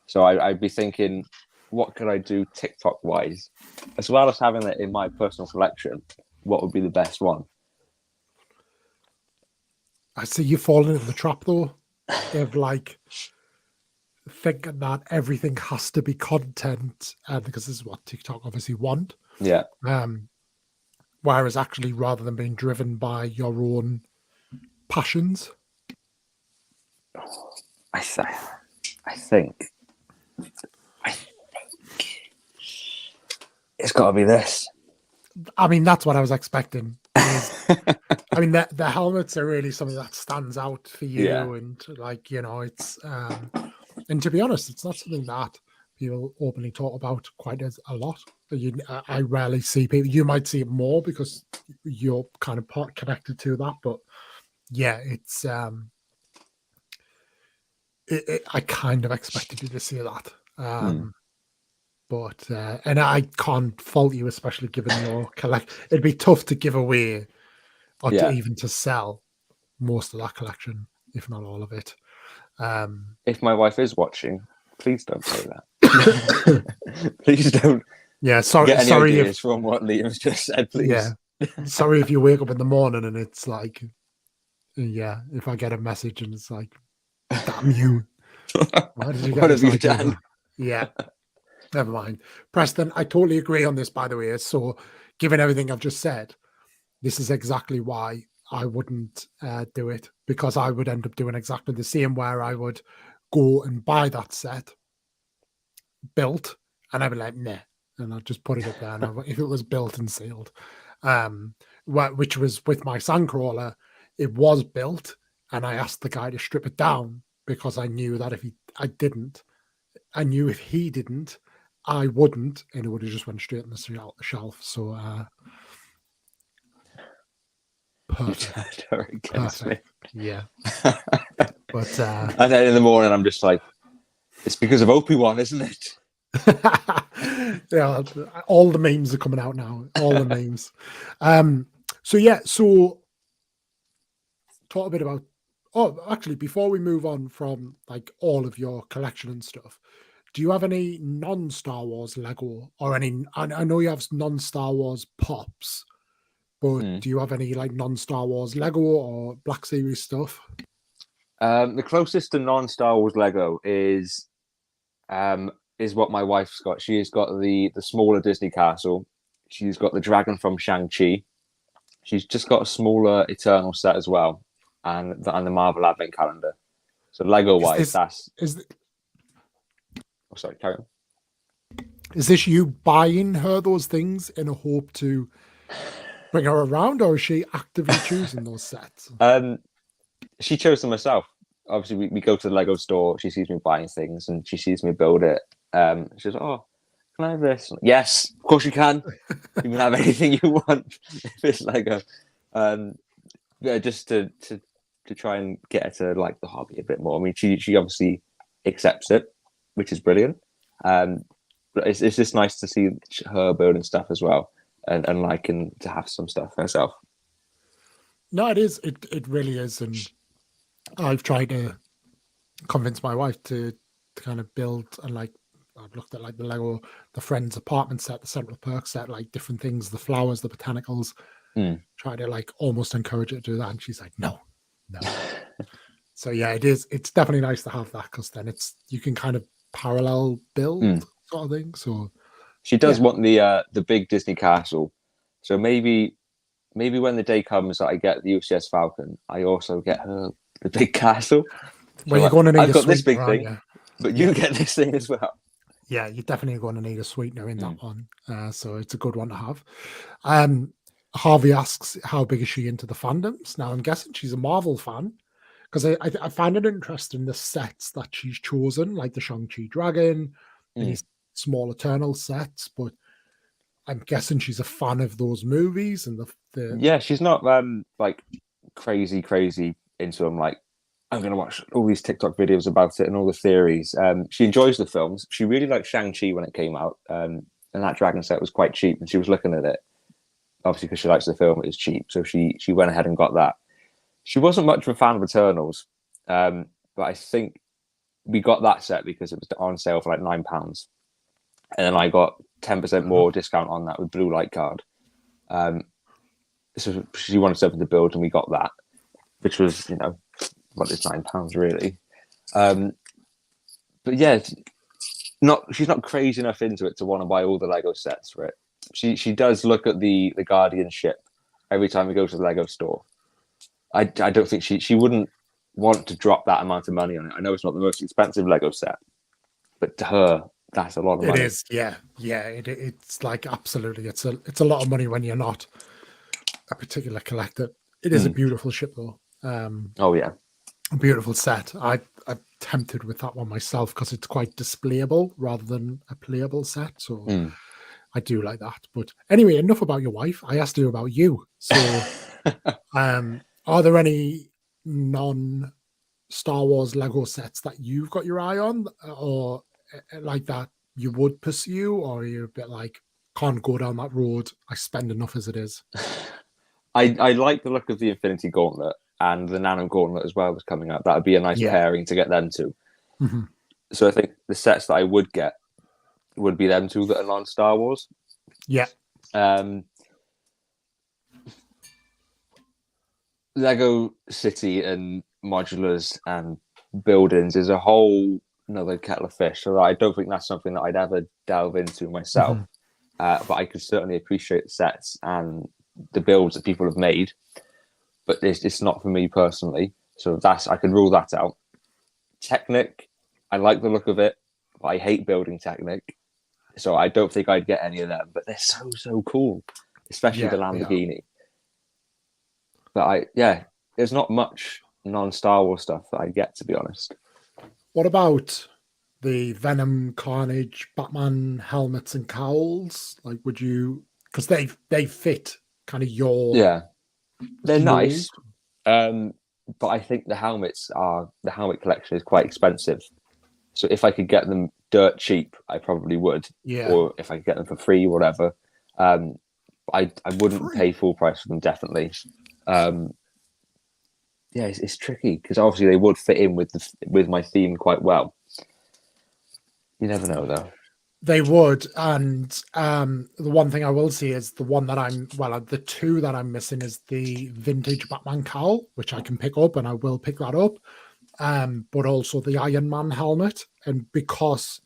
So I'd be thinking, what could I do TikTok-wise? As well as having it in my personal collection, what would be the best one? I see you falling into the trap, though, of like thinking that everything has to be content, because this is what TikTok obviously want. Yeah. Whereas actually, rather than being driven by your own passions. I think it's got to be this. I mean, that's what I was expecting. I mean, the helmets are really something that stands out for you, and like, you know, it's and to be honest, it's not something that people openly talk about quite a lot. I rarely see people. You might see it more because you're kind of connected to that, but yeah, it's I kind of expected you to see that. But and I can't fault you, especially given your it'd be tough to give away or even to sell most of that collection, if not all of it. If my wife is watching, please don't say that. Please don't. Yeah, sorry. Get any sorry ideas from what Liam's just said, please. Yeah, sorry if you wake up in the morning and it's like, yeah, if I get a message and it's like, damn you. Why did you get What have you idea? done? Yeah, never mind. Preston, I totally agree on this, by the way. So, given everything I've just said, this is exactly why I wouldn't do it, because I would end up doing exactly the same, where I would go and buy that set built and I'd be like, nah. And I'd just put it up there. And if it was built and sealed, which was with my Sandcrawler, it was built. And I asked the guy to strip it down because I knew that if he didn't, I wouldn't. And it would have just went straight on the shelf. So, perfect. Perfect. Yeah. But and then in the morning, I'm just like, it's because of Opie-1, isn't it? Yeah, all the memes are coming out now. All the memes. So talk a bit about. Oh, actually, before we move on from like all of your collection and stuff, do you have any non-Star Wars Lego or any? I know you have non-Star Wars pops, but do you have any like non-Star Wars Lego or Black Series stuff? The closest to non-Star Wars Lego is what my wife's got. She's got the smaller Disney castle. She's got the dragon from Shang-Chi. She's just got a smaller Eternal set as well, and the Marvel Advent Calendar. So Lego-wise, Oh, sorry, carry on. Is this you buying her those things in a hope to bring her around, or is she actively choosing those sets? She chose them herself. Obviously, we go to the Lego store. She sees me buying things, and she sees me build it. She says, "Oh, can I have this?" Yes, of course you can. You can have anything you want if it's Lego. Yeah, just to try and get her to like the hobby a bit more. I mean, she obviously accepts it, which is brilliant. But it's just nice to see her building stuff as well, and liking to have some stuff herself. No, it is. It really is, and I've tried to convince my wife to kind of build, and like I've looked at like the Lego, the Friends apartment set, the Central Perk set, like different things, the flowers, the botanicals. Try to like almost encourage her to do that, and she's like, no. So yeah, it is. It's definitely nice to have that, because then you can kind of parallel build sort of thing. So she does want the big Disney castle. So maybe when the day comes that I get the UCS Falcon, I also get her the big castle. Well, you're going to need I've got this big thing, you? But you get this thing as well. Yeah, you're definitely going to need a sweetener in that one. So it's a good one to have. Harvey asks, how big is she into the fandoms? Now, I'm guessing she's a Marvel fan, because I find it interesting, the sets that she's chosen, like the Shang-Chi Dragon and these small Eternal sets, but I'm guessing she's a fan of those movies and the Yeah, she's not like crazy into them. Like, I'm going to watch all these TikTok videos about it and all the theories. She enjoys the films. She really liked Shang-Chi when it came out, and that dragon set was quite cheap, and she was looking at it. Obviously, because she likes the film, it is cheap, so she went ahead and got that. She wasn't much of a fan of Eternals, but I think we got that set because it was on sale for like £9, and then I got 10% more discount on that with Blue Light card. So she wanted something to build, and we got that, which was, what is £9 really. But yeah, she's not crazy enough into it to want to buy all the Lego sets for it. She does look at the Guardian ship every time we go to the Lego store. I don't think she wouldn't want to drop that amount of money on it. I know it's not the most expensive Lego set, but to her, that's a lot of money. It is, yeah. It's like absolutely, it's a lot of money when you're not a particular collector. It is a beautiful ship though. Oh yeah, a beautiful set. I tempted with that one myself because it's quite displayable rather than a playable set. So I do like that. But anyway, enough about your wife. I asked you about you. So are there any non-Star Wars Lego sets that you've got your eye on, or like that you would pursue, or are you a bit like, can't go down that road, I spend enough as it is? I like the look of the Infinity Gauntlet and the Nano Gauntlet as well that's coming out. That would be a nice pairing to get them to. Mm-hmm. So I think the sets that I would get would be them two that are non-Star Wars. Yeah. Lego City and modulars and buildings is a whole another kettle of fish. So I don't think that's something that I'd ever delve into myself. But I could certainly appreciate the sets and the builds that people have made. But it's not for me personally. So I can rule that out. Technic, I like the look of it, but I hate building Technic. So I don't think I'd get any of them. But they're so cool, especially the Lamborghini. But there's not much non-Star Wars stuff that I get, to be honest. What about the Venom, Carnage, Batman helmets and cowls? Like, would you? Because they fit kind of your. Yeah, they're nice. But I think the helmet collection is quite expensive. So if I could get them dirt cheap, I probably would. Yeah. Or if I could get them for free, whatever. I wouldn't pay full price for them, definitely. It's tricky because obviously they would fit in with my theme quite well. You never know, though. They would, and the one thing I will see is the two that I'm missing is the vintage Batman cowl, which I can pick up, and I will pick that up. But also the Iron Man helmet, and because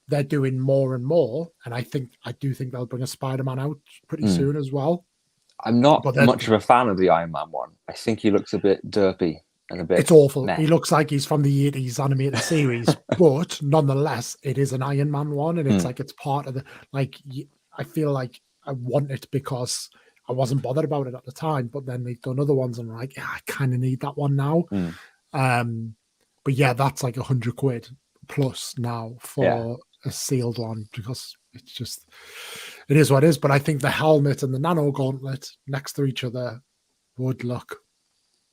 they're doing more and more, and I do think they'll bring a Spider-Man out pretty soon as well. I'm not much of a fan of the Iron Man one. I think he looks a bit derpy and a bit. It's awful. Meh. He looks like he's from the 80s animated series, but nonetheless, it is an Iron Man one, and it's like it's part of the. Like, I feel like I want it because I wasn't bothered about it at the time, but then they've done other ones, and I'm like, I kind of need that one now. But that's like £100 plus now for a sealed one because it's just. It is what it is, but I think the helmet and the Nano Gauntlet next to each other would look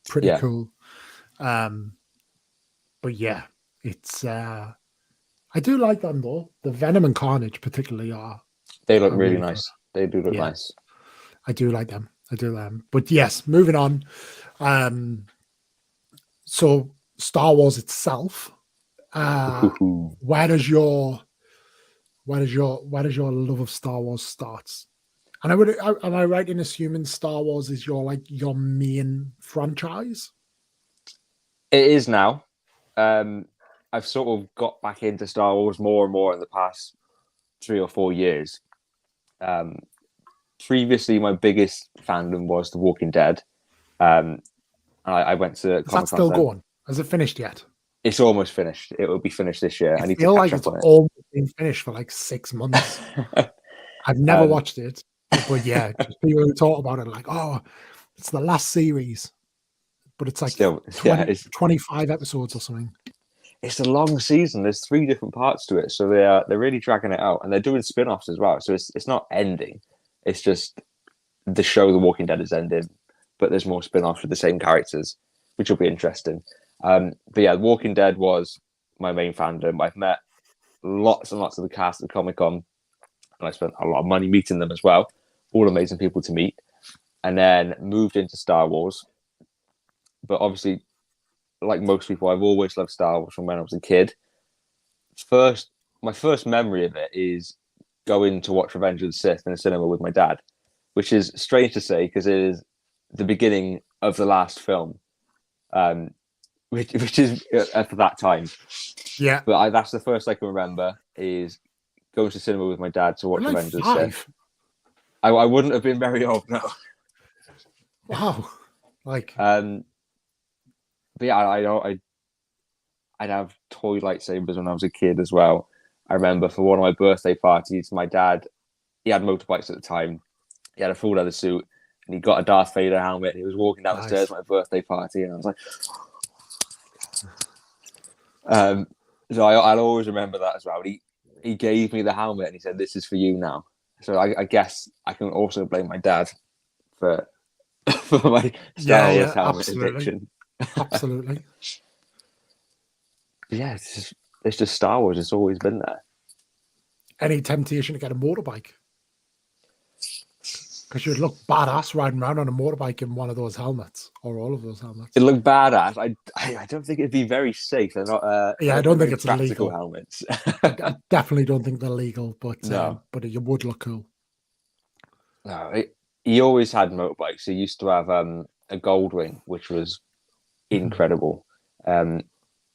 pretty cool. But it's I do like them though. The Venom and Carnage particularly they look really nice. Good. They do look nice. I do like them. But yes, moving on. So Star Wars itself, where does your love of Star Wars starts? And am I right in assuming Star Wars is your main franchise? It is now. I've sort of got back into Star Wars more and more in the past 3 or 4 years. Previously, my biggest fandom was The Walking Dead. I went to. Is that still going? Has it finished yet? It's almost finished. It will be finished this year. I need feel to like catch it's up on it. almost been finished for like 6 months. I've never watched it, but just people who talk about it like, oh, it's the last series, but it's like 25 episodes or something. It's a long season. There's 3 different parts to it, so they're really dragging it out, and they're doing spin-offs as well. So it's not ending. It's just the show The Walking Dead is ending, but there's more spin-offs with the same characters, which will be interesting. But The Walking Dead was my main fandom. I've met lots and lots of the cast at Comic-Con, and I spent a lot of money meeting them as well. All amazing people to meet. And then moved into Star Wars. But obviously, like most people, I've always loved Star Wars from when I was a kid. My first memory of it is going to watch Revenge of the Sith in a cinema with my dad, which is strange to say because it is the beginning of the last film, which is for that time. Yeah. But that's the first I can remember is going to cinema with my dad to watch Revenge of the Sith. I wouldn't have been very old, no. Wow. But I'd have toy lightsabers when I was a kid as well. I remember for one of my birthday parties, my dad, he had motorbikes at the time. He had a full leather suit and he got a Darth Vader helmet. He was walking down the stairs at my birthday party and I was like, So I'll always remember that as well. He gave me the helmet and he said, "This is for you now." So I guess I can also blame my dad for for my Star Wars helmet absolutely, addiction. absolutely. Yeah, it's just Star Wars. It's always been there. Any temptation to get a motorbike? Because you'd look badass riding around on a motorbike in one of those helmets, or all of those helmets. It looked badass. I don't think it'd be very safe. They're not. Yeah, I don't think very it's practical illegal. helmets. I definitely don't think they're legal, but No. it would look cool. No, he always had motorbikes. He used to have a Goldwing, which was incredible. And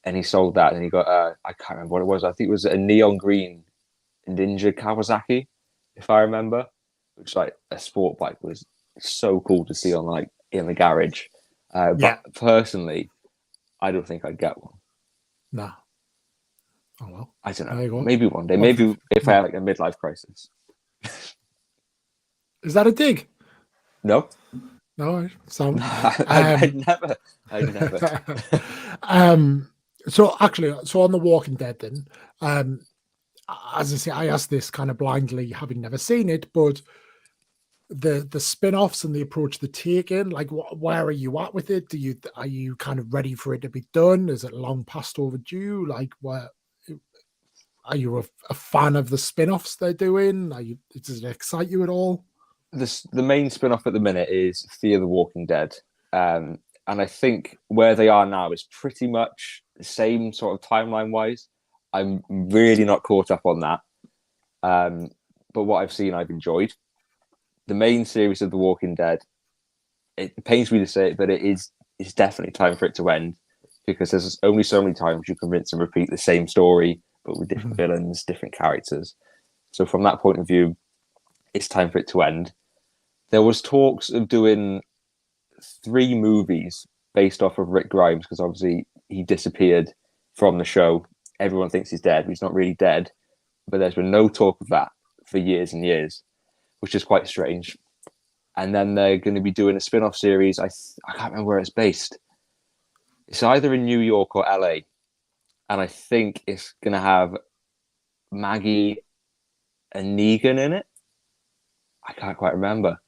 he sold that, and he got I can't remember what it was. I think it was a neon green Ninja Kawasaki, if I remember, which like a sport bike was so cool to see on like in the garage. But personally, I don't think I'd get one. Nah. Oh well. I don't There you know. go. Maybe one day. Maybe if I have like a midlife crisis. Is that a dig? No. No, sound. I'd never. I'd never. So actually, so on The Walking Dead, then, as I say, I asked this kind of blindly, having never seen it, but the spin-offs and the approach they're taking, like, where are you at with it? Are you kind of ready for it to be done? Is it long past overdue? Like, where are you a fan of the spin-offs they're doing? Does it excite you at all? The main spin-off at the minute is Fear the Walking Dead. And I think where they are now is pretty much the same sort of timeline-wise. I'm really not caught up on that. But what I've seen, I've enjoyed. The main series of The Walking Dead, it pains me to say it, but it's definitely time for it to end, because there's only so many times you can rinse and repeat the same story, but with different villains, different characters. So from that point of view, it's time for it to end. There was talks of doing 3 movies based off of Rick Grimes, because obviously he disappeared from the show. Everyone thinks he's dead, but he's not really dead. But there's been no talk of that for years and years, which is quite strange. And then they're going to be doing a spin-off series. I can't remember where it's based. It's either in New York or LA. And I think it's going to have Maggie and Negan in it. I can't quite remember.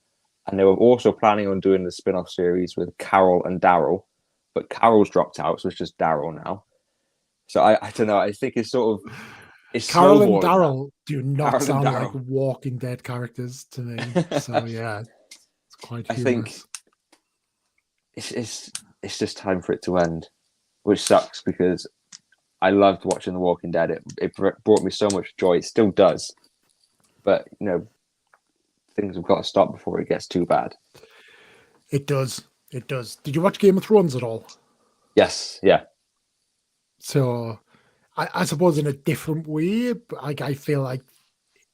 And they were also planning on doing the spin-off series with Carol and Daryl, but Carol's dropped out, so it's just Daryl now. So I don't know. I think it's sort of Carol and Daryl do not sound like Daryl. Walking Dead characters to me. So yeah, it's quite humorous. I think it's just time for it to end, which sucks because I loved watching The Walking Dead. It brought me so much joy. It still does, but things have got to stop before it gets too bad. It does. It does. Did you watch Game of Thrones at all? Yes. Yeah. So I suppose in a different way, but I feel like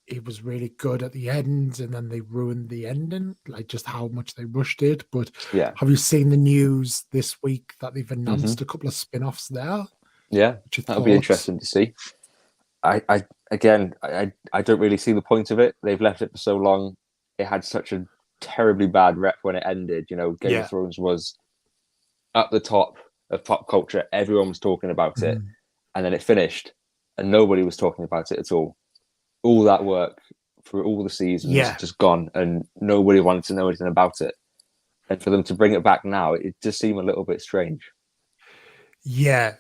it was really good at the end, and then they ruined the ending, like just how much they rushed it. But yeah, have you seen the news this week that they've announced a couple of spin-offs there? Yeah, that'll be interesting to see. I don't really see the point of it. They've left it for so long. It had such a terribly bad rep when it ended. Game of Thrones was up the top of pop culture. Everyone was talking about it. And then it finished and nobody was talking about it at all. All that work for all the seasons just gone, and nobody wanted to know anything about it. And for them to bring it back now, it just seemed a little bit strange. Yeah,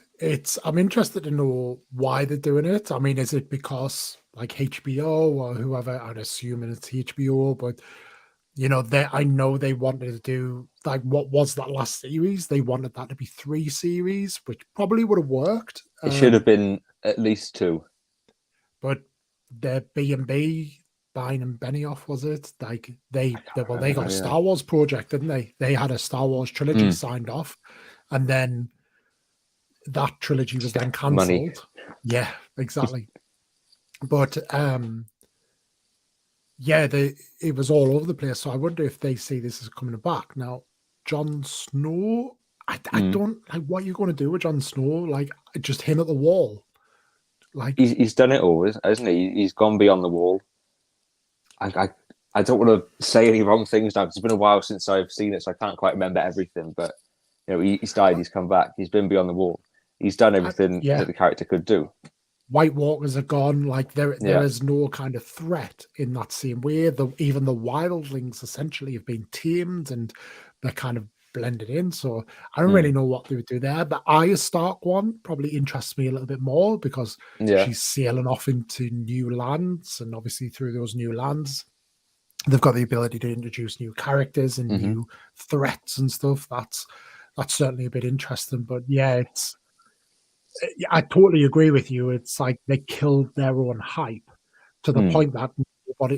I'm interested to know why they're doing it. I mean, is it because like HBO or whoever? I'd assume it's HBO, but I know they wanted to do, like, what was that last series? They wanted that to be 3 series, which probably would have worked. It should have been at least 2. But the B&B, Bine and Benioff, was it? Like they got a Star Wars project, didn't they? They had a Star Wars trilogy signed off, and then that trilogy was then cancelled. Yeah, exactly. But it was all over the place. So I wonder if they see this as coming back. Now, Jon Snow, I don't like, what you're going to do with Jon Snow, like just him at the wall. Like he's done it all, hasn't he? He's gone beyond the wall. I don't want to say any wrong things now because it's been a while since I've seen it, so I can't quite remember everything. But he's died, he's come back, he's been beyond the wall. He's done everything Yeah. that the character could do. White Walkers are gone. Like there Yeah. is no kind of threat in that same way. Even the wildlings essentially have been tamed and they're kind of blended in. So I don't really know what they would do there. The Arya Stark one probably interests me a little bit more because Yeah. she's sailing off into new lands, and obviously through those new lands, they've got the ability to introduce new characters and new threats and stuff. That's certainly a bit interesting. But yeah, I totally agree with you. It's like they killed their own hype to the point that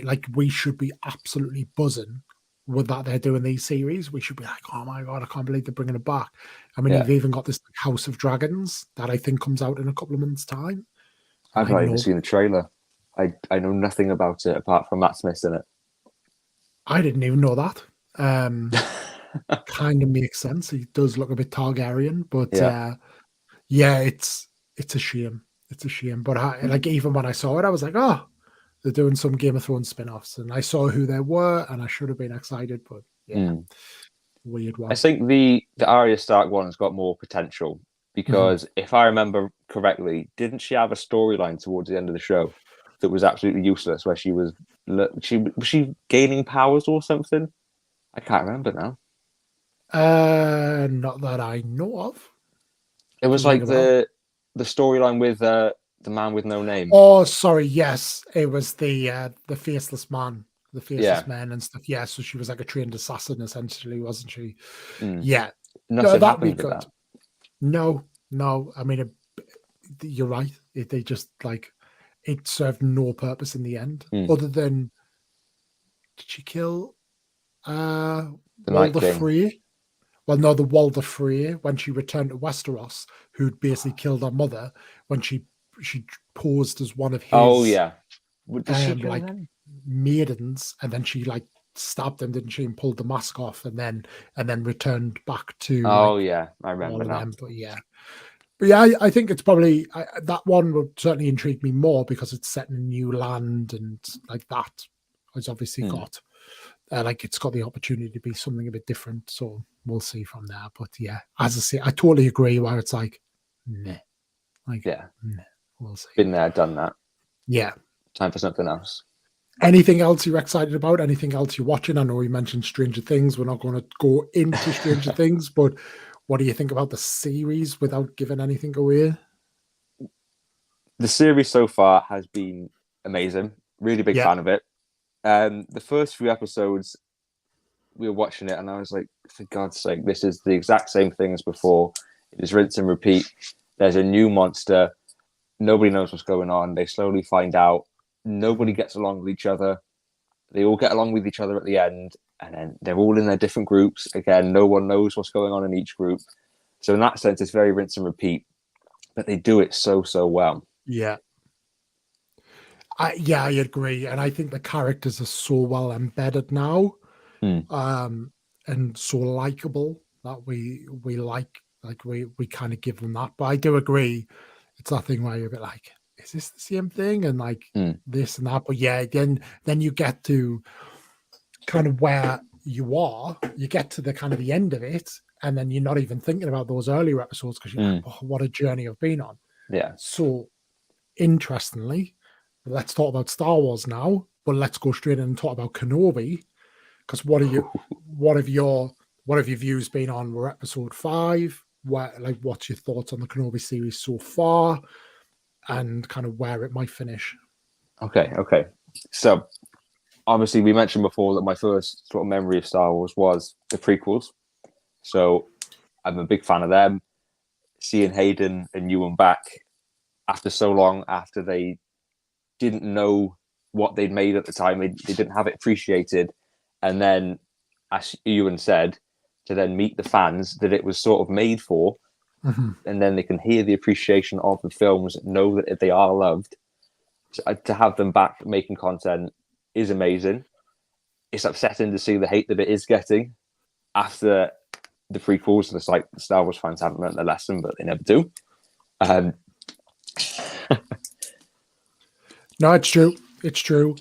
like we should be absolutely buzzing with that they're doing these series. We should be like, oh my god, I can't believe they're bringing it back. I mean, Yeah. you've even got this House of Dragons that I think comes out in a couple of months' time. I've not even seen the trailer. I know nothing about it apart from Matt Smith's in it. I didn't even know that. Kind of makes sense. He does look a bit Targaryen, but yeah, it's a shame. It's a shame. But like even when I saw it, I was like, oh, they're doing some Game of Thrones spin-offs, and I saw who they were, and I should have been excited, but yeah, weird one. I think the Arya Stark one has got more potential because if I remember correctly, didn't she have a storyline towards the end of the show that was absolutely useless, where was she gaining powers or something? I can't remember now. Not that I know of. It was like the storyline with the man with no name. Oh, sorry. Yes, it was the faceless man, the faceless man and stuff. Yeah, so she was like a trained assassin, essentially, wasn't she? Yeah, nothing happened with that. No. I mean, you're right. They just like it served no purpose in the end, other than did she kill Walder Frey? Well, no, the Walder Frey when she returned to Westeros, who'd basically killed her mother when she posed as one of his. Oh yeah, did she kill like them? Maidens, and then she like stabbed them, didn't she, and pulled the mask off, and then returned back to. Oh yeah, I remember now. But yeah, I think it's probably that one would certainly intrigue me more because it's set in a new land, and like that has obviously got like it's got the opportunity to be something a bit different. So we'll see from there. But yeah, as I say, I totally agree. Where it's like, nah, like nah, we'll see. Been there, done that. Yeah, time for something else. Anything else you're excited about? Anything else you're watching? I know we mentioned Stranger Things. We're not going to go into Stranger Things, but what do you think about the series without giving anything away? The series so far has been amazing. Really big fan of it. The first few episodes, we were watching it, and I was like, for God's sake, this is the exact same thing as before. It is rinse and repeat. There's a new monster. Nobody knows what's going on. They slowly find out. Nobody gets along with each other. They all get along with each other at the end, and then they're all in their different groups. Again, no one knows what's going on in each group. So in that sense, it's very rinse and repeat, but they do it so well. Yeah. I agree. And I think the characters are so well embedded now, and so likable that we kind of give them that. But I do agree. It's that thing where you're a bit like, is this the same thing? And like this and that. But yeah, then you get to kind of where you are, you get to the kind of the end of it, and then you're not even thinking about those earlier episodes because you're like, oh, what a journey I've been on. Yeah. So interestingly, let's talk about Star Wars now, but let's go straight in and talk about Kenobi. Because what have your views been on? We're episode 5. What's your thoughts on the Kenobi series so far, and kind of where it might finish? Okay. So obviously, we mentioned before that my first sort of memory of Star Wars was the prequels. So I'm a big fan of them. Seeing Hayden and Ewan back after so long, after they didn't know what they'd made at the time, they didn't have it appreciated. And then, as Ewan said, to then meet the fans that it was sort of made for, and then they can hear the appreciation of the films, know that they are loved. To have them back making content is amazing. It's upsetting to see the hate that it is getting after the prequels. And it's like the Star Wars fans haven't learned their lesson, but they never do. No, it's true. It's true.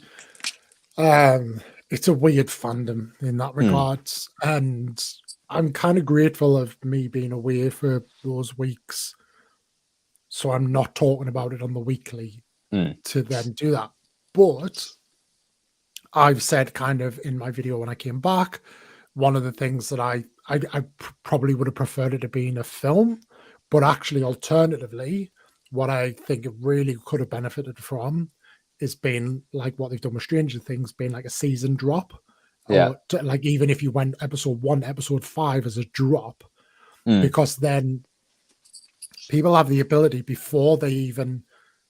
It's a weird fandom in that regards, and I'm kind of grateful of me being away for those weeks so I'm not talking about it on the weekly Mm. to then do that. But I've said kind of in my video when I came back, one of the things that I probably would have preferred it to be in a film, but actually alternatively, what I think it really could have benefited from is being like what they've done with Stranger Things, being like a season drop, Yeah. or like even if you went episode 1, episode 5 as a drop, Mm. because then people have the ability before they even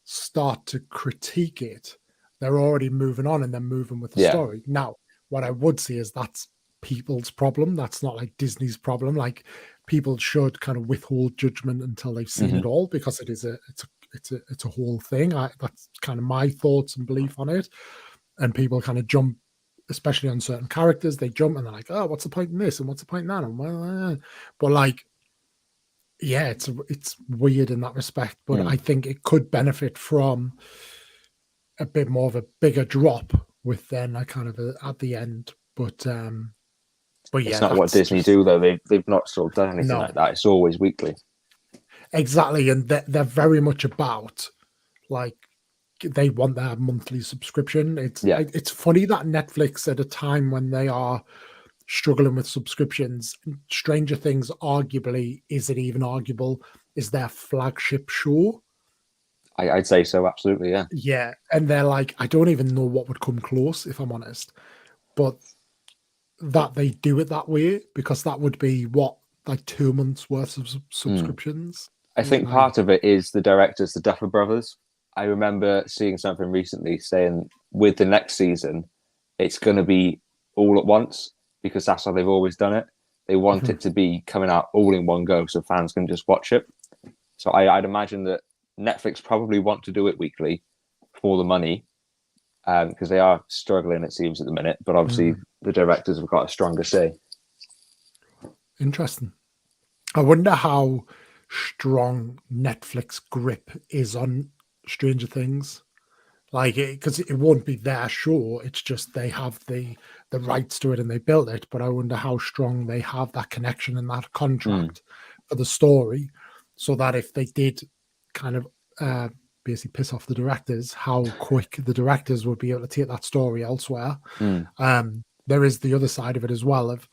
start to critique it, they're already moving on and then moving with the Yeah. story. Now, what I would say is that's people's problem. That's not like Disney's problem. Like people should kind of withhold judgment until they've seen it all, because it's a whole thing. That's kind of my thoughts and belief on it. And people kind of jump, especially on certain characters, they jump and they're like, oh, what's the point in this and what's the point in that? And well, but like, yeah, it's weird in that respect, but I think it could benefit from a bit more of a bigger drop with then a kind of at the end. But yeah, it's not what Disney do though. They've not sort of done anything like that. It's always weekly. Exactly, and they're very much about like they want their monthly subscription. It's funny that Netflix at a time when they are struggling with subscriptions, Stranger Things arguably, is it even arguable, is their flagship show. I'd say so, absolutely, yeah. Yeah, and they're like, I don't even know what would come close, if I'm honest. But that they do it that way, because that would be what, like 2 months worth of subscriptions. I think part of it is the directors, the Duffer Brothers. I remember seeing something recently saying with the next season, it's going to be all at once, because that's how they've always done it. They want it to be coming out all in one go so fans can just watch it. So I'd imagine that Netflix probably want to do it weekly for the money, because they are struggling, it seems, at the minute. But obviously the directors have got a stronger say. Interesting. I wonder how strong Netflix grip is on Stranger Things. Like, because it won't be their show, it's just they have the rights to it and they built it. But I wonder how strong they have that connection and that contract for the story, so that if they did kind of basically piss off the directors, how quick the directors would be able to take that story elsewhere. There is the other side of it as well, of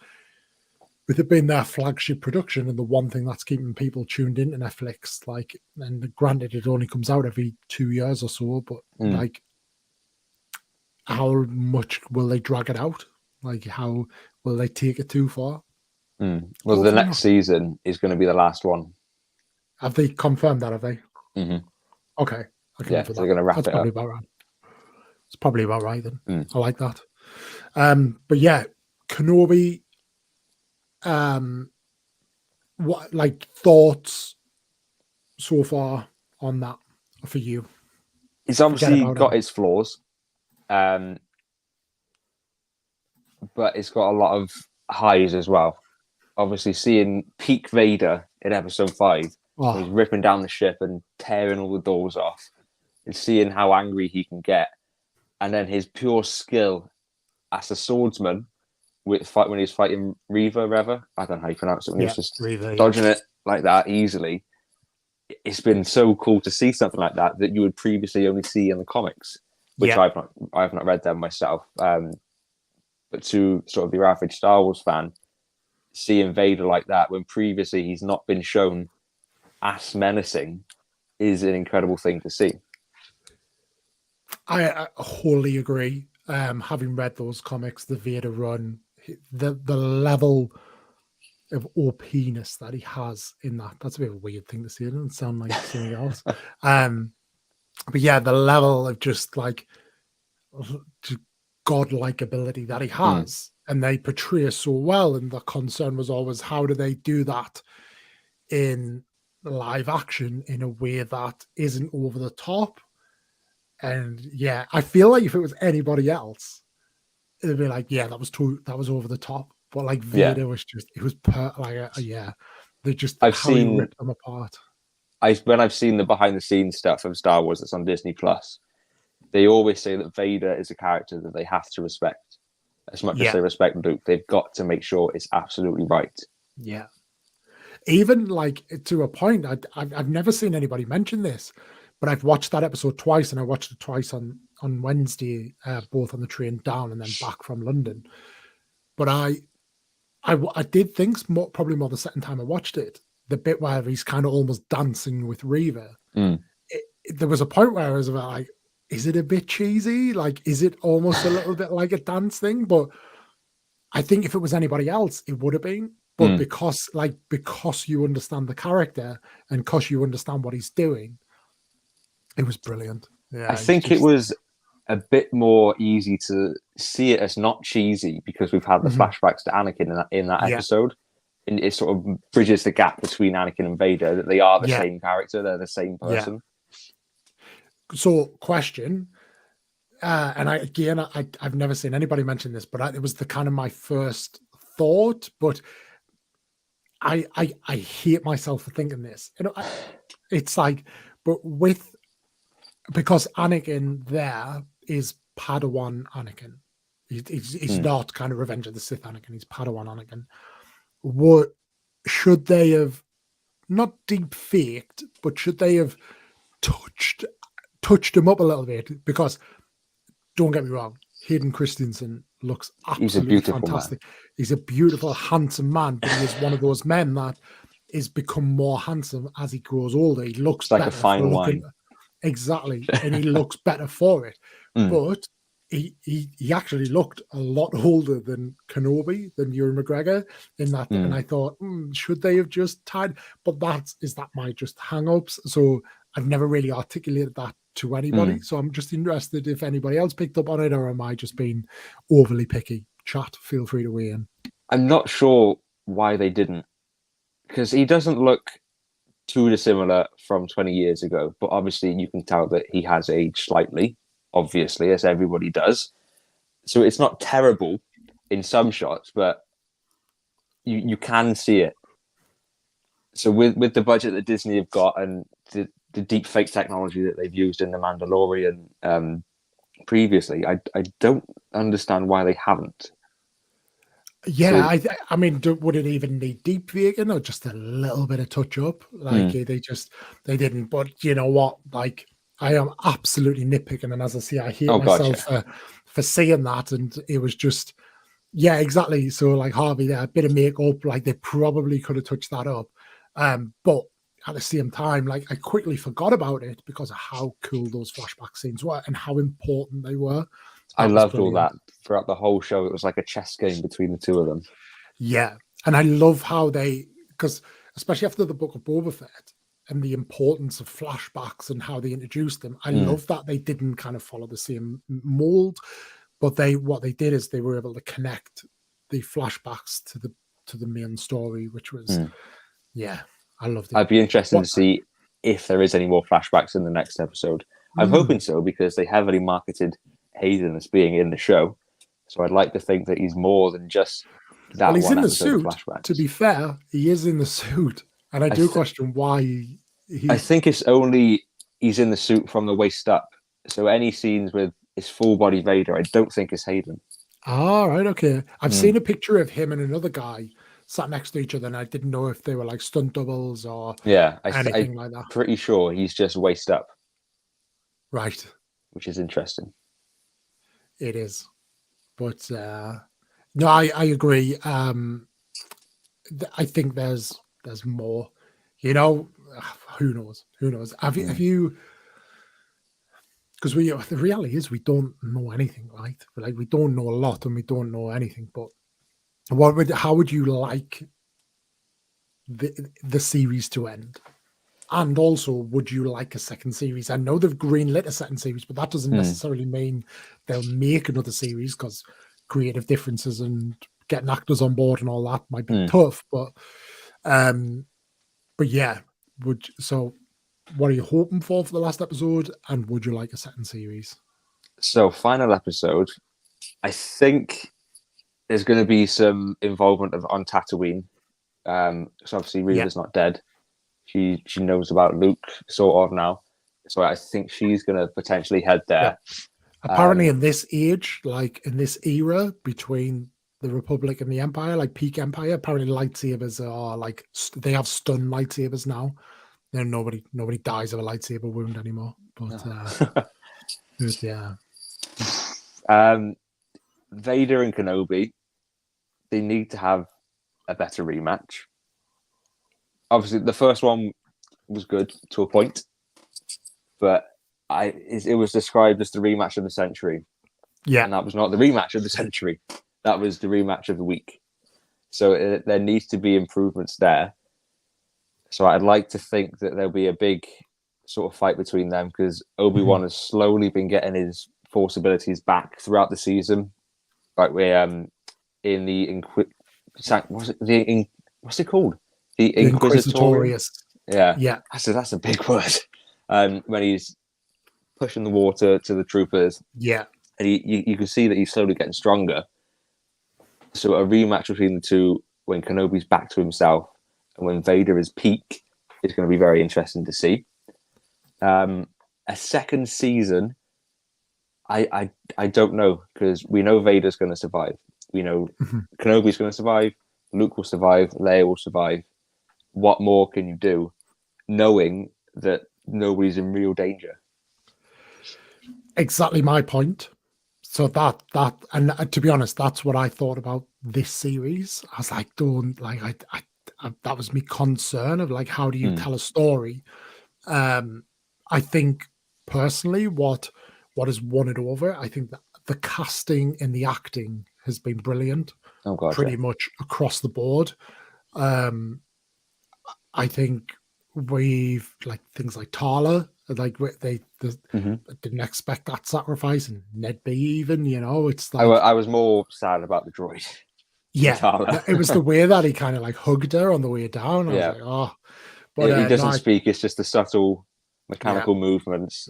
with it being their flagship production and the one thing that's keeping people tuned into Netflix. Like, and granted, it only comes out every 2 years or so, but like, how much will they drag it out? Like, how will they take it too far? Well, Hopefully the next season is going to be the last one. Have they confirmed that? Have they? Okay. Yeah, so they're going to wrap That's it probably up. about right. It's probably about right then. I like that. But yeah, Kenobi. What, like, thoughts so far on that for you? It's obviously got its flaws, but it's got a lot of highs as well. Obviously, seeing peak Vader in episode 5, when he's ripping down the ship and tearing all the doors off, and seeing how angry he can get, and then his pure skill as a swordsman when he's fighting Reva, I don't know how you pronounce it, when he's just dodging it like that easily. It's been so cool to see something like that you would previously only see in the comics, which I've not read them myself. But to sort of your average Star Wars fan, seeing Vader like that when previously he's not been shown as menacing is an incredible thing to see. I wholly agree. Having read those comics, the Vader run, the level of OP-ness that he has in that's a bit of a weird thing to say. It doesn't sound like something else. But yeah, the level of just like godlike ability that he has, and they portray so well. And the concern was always, how do they do that in live action in a way that isn't over the top? And yeah, I feel like if it was anybody else, it'd be like, yeah, that was over the top. But like Vader was just, it was they just he ripped them apart. When I've seen the behind the scenes stuff of Star Wars that's on Disney Plus, they always say that Vader is a character that they have to respect as much as they respect Luke. They've got to make sure it's absolutely right. Yeah, even like to a point, I've never seen anybody mention this, but I've watched that episode twice, and I watched it twice on Wednesday, both on the train down and then back from London. But I did think probably more the second time I watched it, the bit where he's kind of almost dancing with Reva. There was a point where I was like, is it a bit cheesy? Like, is it almost a little bit like a dance thing? But I think if it was anybody else, it would have been. But because you understand the character and because you understand what he's doing, it was brilliant. Yeah, I think it was a bit more easy to see it as not cheesy because we've had the flashbacks to Anakin in that episode. And it sort of bridges the gap between Anakin and Vader, that they are the same character, they're the same person. So, question, and I've never seen anybody mention this, but it was the kind of my first thought, but I hate myself for thinking this. It's like, but because Anakin there is Padawan Anakin. He's not kind of Revenge of the Sith Anakin. He's Padawan Anakin. Should they have not deep faked, but should they have touched him up a little bit? Because don't get me wrong, Hayden Christensen looks absolutely fantastic. Man. He's a beautiful, handsome man, but he is one of those men that is become more handsome as he grows older. He looks like a fine wine. Exactly, and he looks better for it. But he actually looked a lot older than Kenobi, than Ewan McGregor in that. And I thought, should they have just tied? But that might just hang-ups. So I've never really articulated that to anybody. So I'm just interested if anybody else picked up on it, or am I just being overly picky? Chat, feel free to weigh in. I'm not sure why they didn't, because he doesn't look too dissimilar from 20 years ago, but obviously you can tell that he has aged slightly, obviously, as everybody does. So it's not terrible in some shots, but you can see it. So with the budget that Disney have got and the deep fake technology that they've used in The Mandalorian previously, I don't understand why they haven't. Yeah, so, I mean, would it even need deep faking or just a little bit of touch up? Like they didn't. But you know what? Like, I am absolutely nitpicking, and as I say, I hate myself for saying that. And it was just, yeah, exactly. So like Harvey, there, a bit of makeup, like they probably could have touched that up. But at the same time, like I quickly forgot about it because of how cool those flashback scenes were and how important they were. I loved all that throughout the whole show. It was like a chess game between the two of them. Yeah. And I love how because especially after the Book of Boba Fett and the importance of flashbacks and how they introduced them, I love that they didn't kind of follow the same mold, but what they did is they were able to connect the flashbacks to the main story, which was, I loved it. I'd be interested to see if there is any more flashbacks in the next episode. I'm hoping so, because they heavily marketed Hayden as being in the show, so I'd like to think that he's more than just that. Well, he's in the suit. To be fair, he is in the suit, and I do question why. I think it's only he's in the suit from the waist up. So any scenes with his full body Vader, I don't think is Hayden. All right, okay. I've seen a picture of him and another guy sat next to each other, and I didn't know if they were like stunt doubles or anything like that. Pretty sure he's just waist up. Right. Which is interesting. It is. But no, I agree. I think there's more. You know, who knows? Who knows? Have you? Because the reality is we don't know anything, right? Like we don't know a lot, and we don't know anything. But how would you like the series to end? And also, would you like a second series? I know they've greenlit a second series, but that doesn't necessarily mean they'll make another series, because creative differences and getting actors on board and all that might be tough. But yeah, what are you hoping for the last episode? And would you like a second series? So, final episode, I think there's going to be some involvement on Tatooine. So obviously, Reva's not dead. She knows about Luke sort of now, so I think she's going to potentially head there. Yeah. Apparently, in this age, like in this era between the Republic and the Empire, like peak Empire. Apparently, lightsabers are like they have stun lightsabers now. You know, nobody dies of a lightsaber wound anymore. But yeah, Vader and Kenobi, they need to have a better rematch. Obviously, the first one was good to a point, but it was described as the rematch of the century. yeah, And that was not the rematch of the century. That was the rematch of the week. So there needs to be improvements there. So I'd like to think that there'll be a big sort of fight between them, because Obi-Wan has slowly been getting his Force abilities back throughout the season. Like we're in the what's it called? The Inquisitorium. Inquisitorius. Yeah, Yeah, that's a big word. When he's pushing the water to the troopers, yeah. and you can see that he's slowly getting stronger. So a rematch between the two, when Kenobi's back to himself and when Vader is peak, is going to be very interesting to see. A second season, I don't know, because we know Vader's going to survive. We know Kenobi's going to survive. Luke will survive. Leia will survive. What more can you do, knowing that nobody's in real danger? Exactly my point. So that and to be honest, that's what I thought about this series. I was like, don't like I that was my concern of like, how do you tell a story? I think personally, what has won it over, I think that the casting and the acting has been brilliant, Oh god, pretty yeah. much across the board. I think we've like things like Tala, like they didn't expect that sacrifice, and Ned B even, it's like, I was more sad about the droid. yeah, Tala. it was the way that he kind of like hugged her on the way down. I was Yeah. like, oh, but He no, doesn't speak. It's just the subtle yeah, mechanical movements.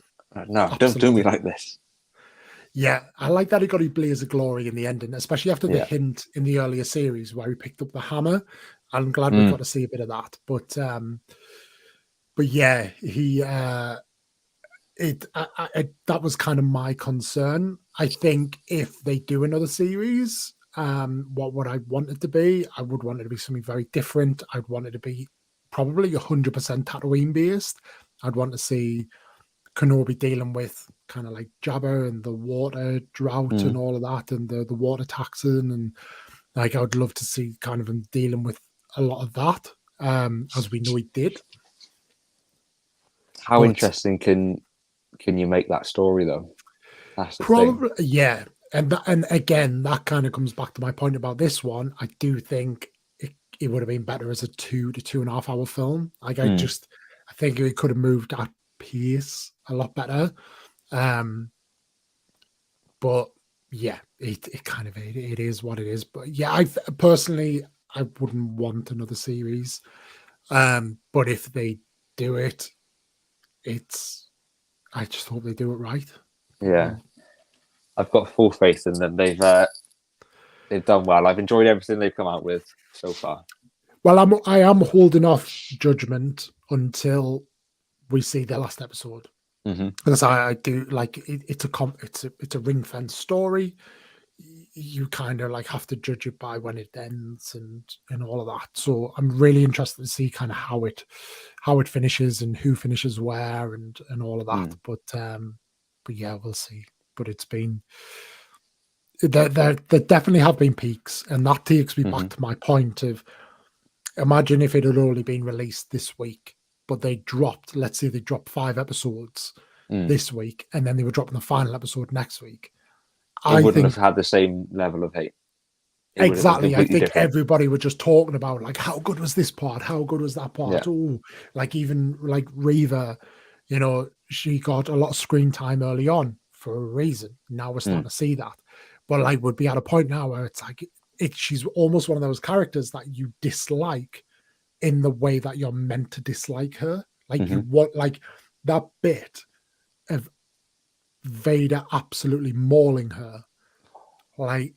No, don't do me absolutely. like this. Yeah, I like that he got his blaze of glory in the ending, especially after the Yeah. hint in the earlier series where he picked up the hammer. I'm glad we got to see a bit of that. But yeah, he that was kind of my concern. I think if they do another series, what would I want it to be? I would want it to be something very different. I'd want it to be probably 100% Tatooine based. I'd want to see Kenobi dealing with kind of like Jabba and the water drought and all of that, and the water taxing, and like I would love to see kind of him dealing with a lot of that, as we know he did. How But interesting can you make that story though? That's the thing. probably, yeah, and again, that kind of comes back to my point about this one. I do think it would have been better as a 2 to 2.5 hour film. Like I think it could have moved at pace a lot better. But yeah, it kind of it is what it is. But yeah, personally, I wouldn't want another series. But if they do it, I just hope they do it right. Yeah, I've got full faith in them. They've done well. I've enjoyed everything they've come out with so far. Well, I am holding off judgment until we see the last episode, because I do like it's a ring fence story. You kind of like have to judge it by when it ends and all of that. So I'm really interested to see kind of how it finishes and who finishes where and all of that. But yeah, we'll see. But it's been there definitely have been peaks, and that takes me back to my point of, imagine if it had only been released this week, but let's say they dropped 5 episodes this week, and then they were dropping the final episode next week. It I wouldn't think have had the same level of hate. It would have been exactly. I completely think different. everybody was just talking about like, how good was this part? How good was that part? Yeah. Oh, like even like Reva, she got a lot of screen time early on for a reason. Now we're starting to see that. But like, would be at a point now where it's like she's almost one of those characters that you dislike in the way that you're meant to dislike her. Like you want like that bit of Vader absolutely mauling her, like,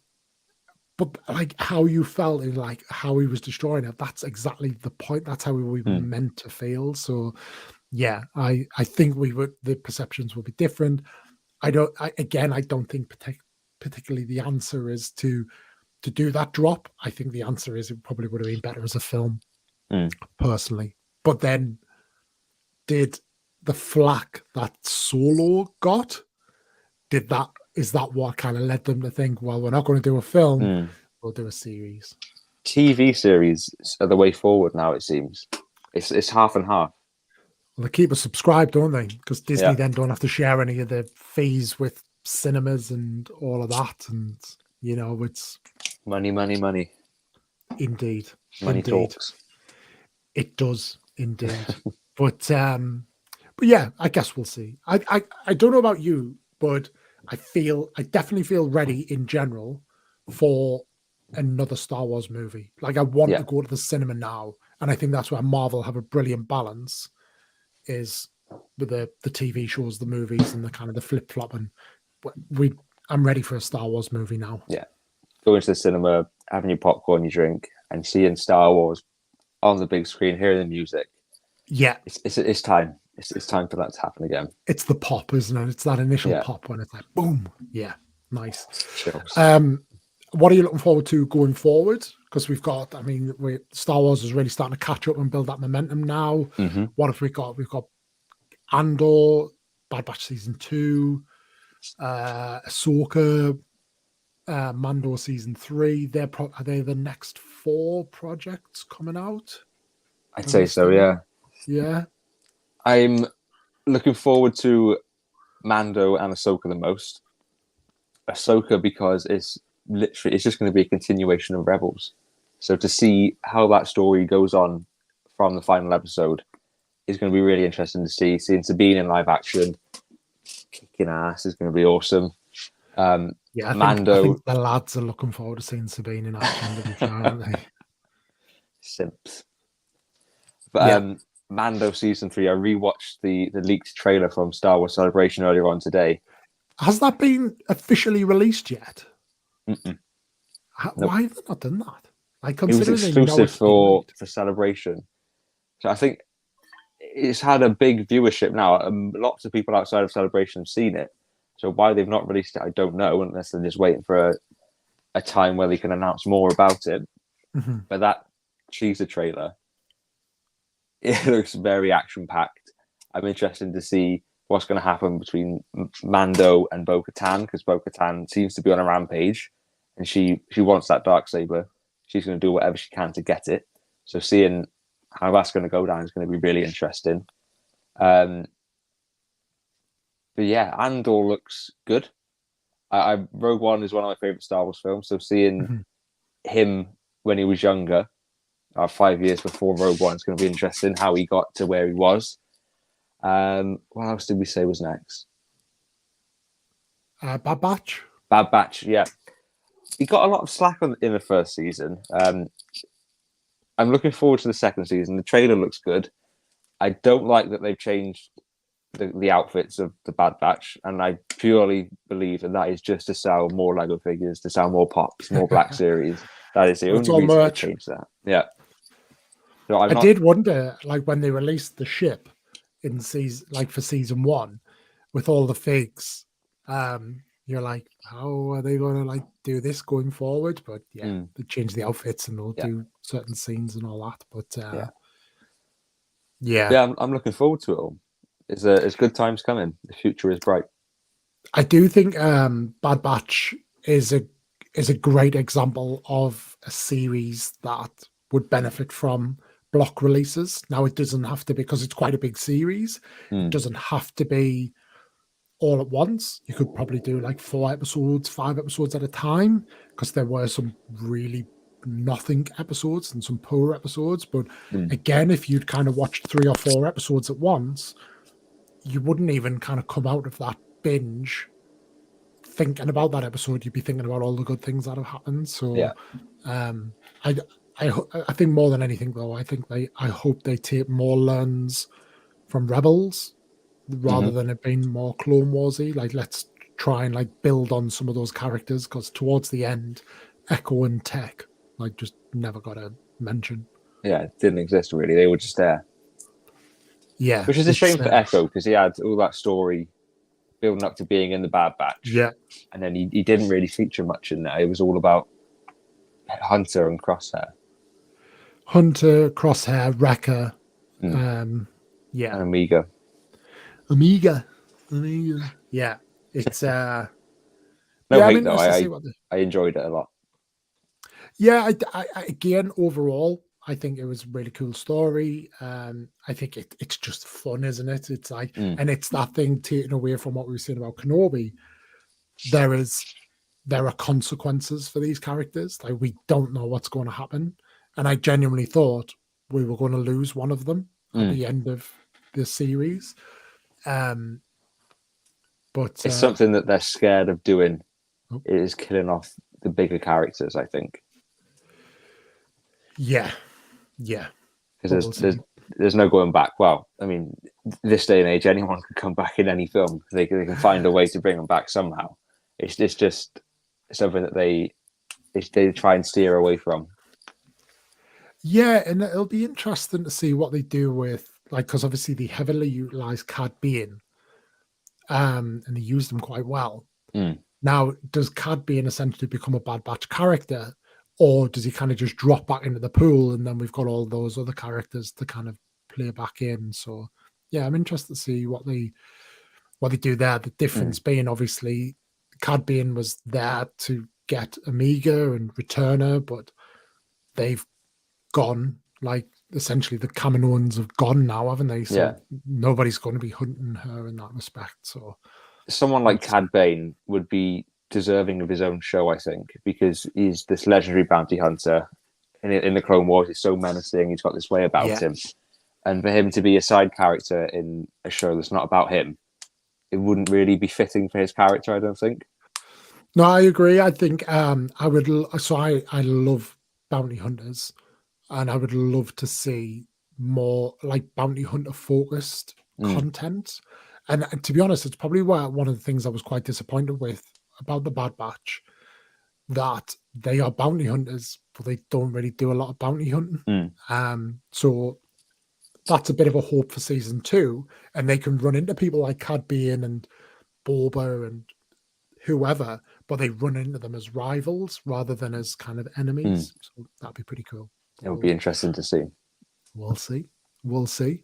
but like how you felt in like how he was destroying her, that's exactly the point. That's how we were meant to feel. So yeah, I think the perceptions will be different. I don't think particularly the answer is to to do that drop, I think the answer is it probably would have been better as a film, personally. But then, did the flack that Solo got? Is that what kind of led them to think, well, we're not going to do a film, we'll do a series? TV series are the way forward now. It seems it's half and half. Well, they keep us subscribed, don't they? Because Disney then don't have to share any of the fees with cinemas and all of that, and it's money. Indeed, money talks. It does indeed. but yeah, I guess we'll see. I don't know about you, but I definitely feel ready in general for another Star Wars movie. Like, I want to go to the cinema now, and I think that's where Marvel have a brilliant balance, is with the TV shows, the movies, and the kind of the flip flopping. I'm ready for a Star Wars movie now. Yeah, going to the cinema, having your popcorn, your drink, and seeing Star Wars on the big screen, hearing the music. Yeah, it's time. It's time for that to happen again. It's the pop, isn't it? It's that initial pop when it's like boom. Yeah, nice. Chills. What are you looking forward to going forward? Because Star Wars is really starting to catch up and build that momentum now. What have we got? We've got Andor, Bad Batch Season 2, Ahsoka, Mando Season 3. Are they the next 4 projects coming out? I'd say so, yeah. Yeah. I'm looking forward to Mando and Ahsoka the most. Ahsoka because it's just going to be a continuation of Rebels. So to see how that story goes on from the final episode is going to be really interesting to see. Seeing Sabine in live action, kicking ass, is going to be awesome. Mando. I think the lads are looking forward to seeing Sabine in action, aren't they? Simps. But Mando Season 3, I rewatched the leaked trailer from Star Wars Celebration earlier on today. Has that been officially released yet? Nope. Why have they not done that? It was exclusive for Celebration. So I think it's had a big viewership now. Lots of people outside of Celebration have seen it. So why they've not released it, I don't know, unless they're just waiting for a time where they can announce more about it. But that teaser trailer, it looks very action-packed. I'm interested to see what's going to happen between Mando and Bo-Katan, because Bo-Katan seems to be on a rampage, and she wants that Darksaber. She's going to do whatever she can to get it. So seeing how that's going to go down is going to be really interesting. But yeah, Andor looks good. Rogue One is one of my favorite Star Wars films. So seeing him when he was younger, 5 years before Rogue One, is going to be interesting how he got to where he was. What else did we say was next? Bad Batch. Bad Batch, yeah. He got a lot of slack in the first season. I'm looking forward to the second season. The trailer looks good. I don't like that they've changed the outfits of the Bad Batch, and I purely believe that is just to sell more Lego figures, to sell more pops, more Black Series. That is the only reason they changed that. Yeah. So I did wonder, like, when they released the ship in season, like for season 1, with all the figs, you're like, how are they going to like do this going forward? But they change the outfits and they'll do certain scenes and all that. But I'm looking forward to it all. It's good times coming. The future is bright. I do think Bad Batch is a great example of a series that would benefit from block releases. Now, it doesn't have to be, because it's quite a big series. It doesn't have to be all at once. You could probably do like 4 episodes, 5 episodes at a time, because there were some really nothing episodes and some poor episodes. But again, if you'd kind of watched 3 or 4 episodes at once, you wouldn't even kind of come out of that binge thinking about that episode. You'd be thinking about all the good things that have happened. So I think more than anything, though, I hope they take more learns from Rebels rather than it being more Clone Warsy. Like, let's try and like build on some of those characters, because towards the end, Echo and Tech like just never got a mention. Yeah, it didn't exist really. They were just there. Yeah, which is a shame for Echo, because he had all that story building up to being in the Bad Batch. Yeah, and then he didn't really feature much in that. It was all about Hunter and Crosshair. Hunter, Crosshair, Wrecker, And yeah, Amiga. Amiga. Yeah, it's No yeah, I'm hate though. interested to see I what the I enjoyed it a lot. yeah. Again, overall, I think it was a really cool story. I think it's just fun, isn't it? It's like, Mm. and it's that thing taken away from what we were saying about Kenobi. There are consequences for these characters. Like we don't know what's going to happen, and I genuinely thought we were going to lose one of them at Mm. the end of the series. But It's something that they're scared of doing. oh, Is killing off the bigger characters, I think, yeah, yeah. because But we'll see. there's no going back. Well, I mean, this day and age, anyone can come back in any film. They can find a way to bring them back somehow. It's just something that they try and steer away from. Yeah, and it'll be interesting to see what they do with like because obviously they heavily utilize Cad Bane, and they use them quite well. Mm. Now, does Cad Bane essentially become a Bad Batch character, or does he kind of just drop back into the pool, and then we've got all those other characters to kind of play back in? So, yeah, I'm interested to see what they do there. The difference being obviously Cad Bane was there to get Amiga and Returner, but they've gone. Like essentially, the Kaminoans have gone now, haven't they? So Yeah. nobody's going to be hunting her in that respect. So Someone like Cad Bane would be deserving of his own show, I think, because he's this legendary bounty hunter. In the Clone Wars, he's so menacing. He's got this way about him, and for him to be a side character in a show that's not about him, it wouldn't really be fitting for his character, I don't think. No, I agree. I think I would. So I love bounty hunters, and I would love to see more like bounty hunter focused content. And to be honest, it's probably one of the things I was quite disappointed with about the Bad Batch, that they are bounty hunters, but they don't really do a lot of bounty hunting. So that's a bit of a hope for season 2, and they can run into people like Cad Bane and Boba and whoever, but they run into them as rivals rather than as kind of enemies. So that'd be pretty cool. It would be interesting to see. We'll see. We'll see.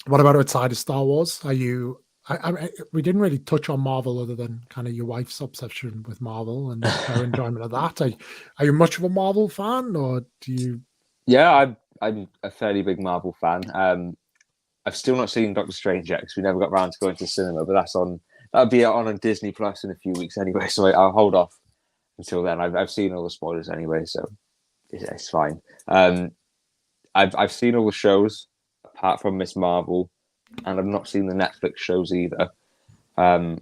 What about outside of Star Wars? Are you? We didn't really touch on Marvel other than kind of your wife's obsession with Marvel and her enjoyment of that. Are you much of a Marvel fan, or do you? Yeah, I'm a fairly big Marvel fan. I've still not seen Doctor Strange yet because we never got around to going to cinema, but that'll be on Disney Plus in a few weeks anyway. So I'll hold off until then. I've seen all the spoilers anyway, so it's fine. I've seen all the shows apart from Miss Marvel, and I've not seen the Netflix shows either. But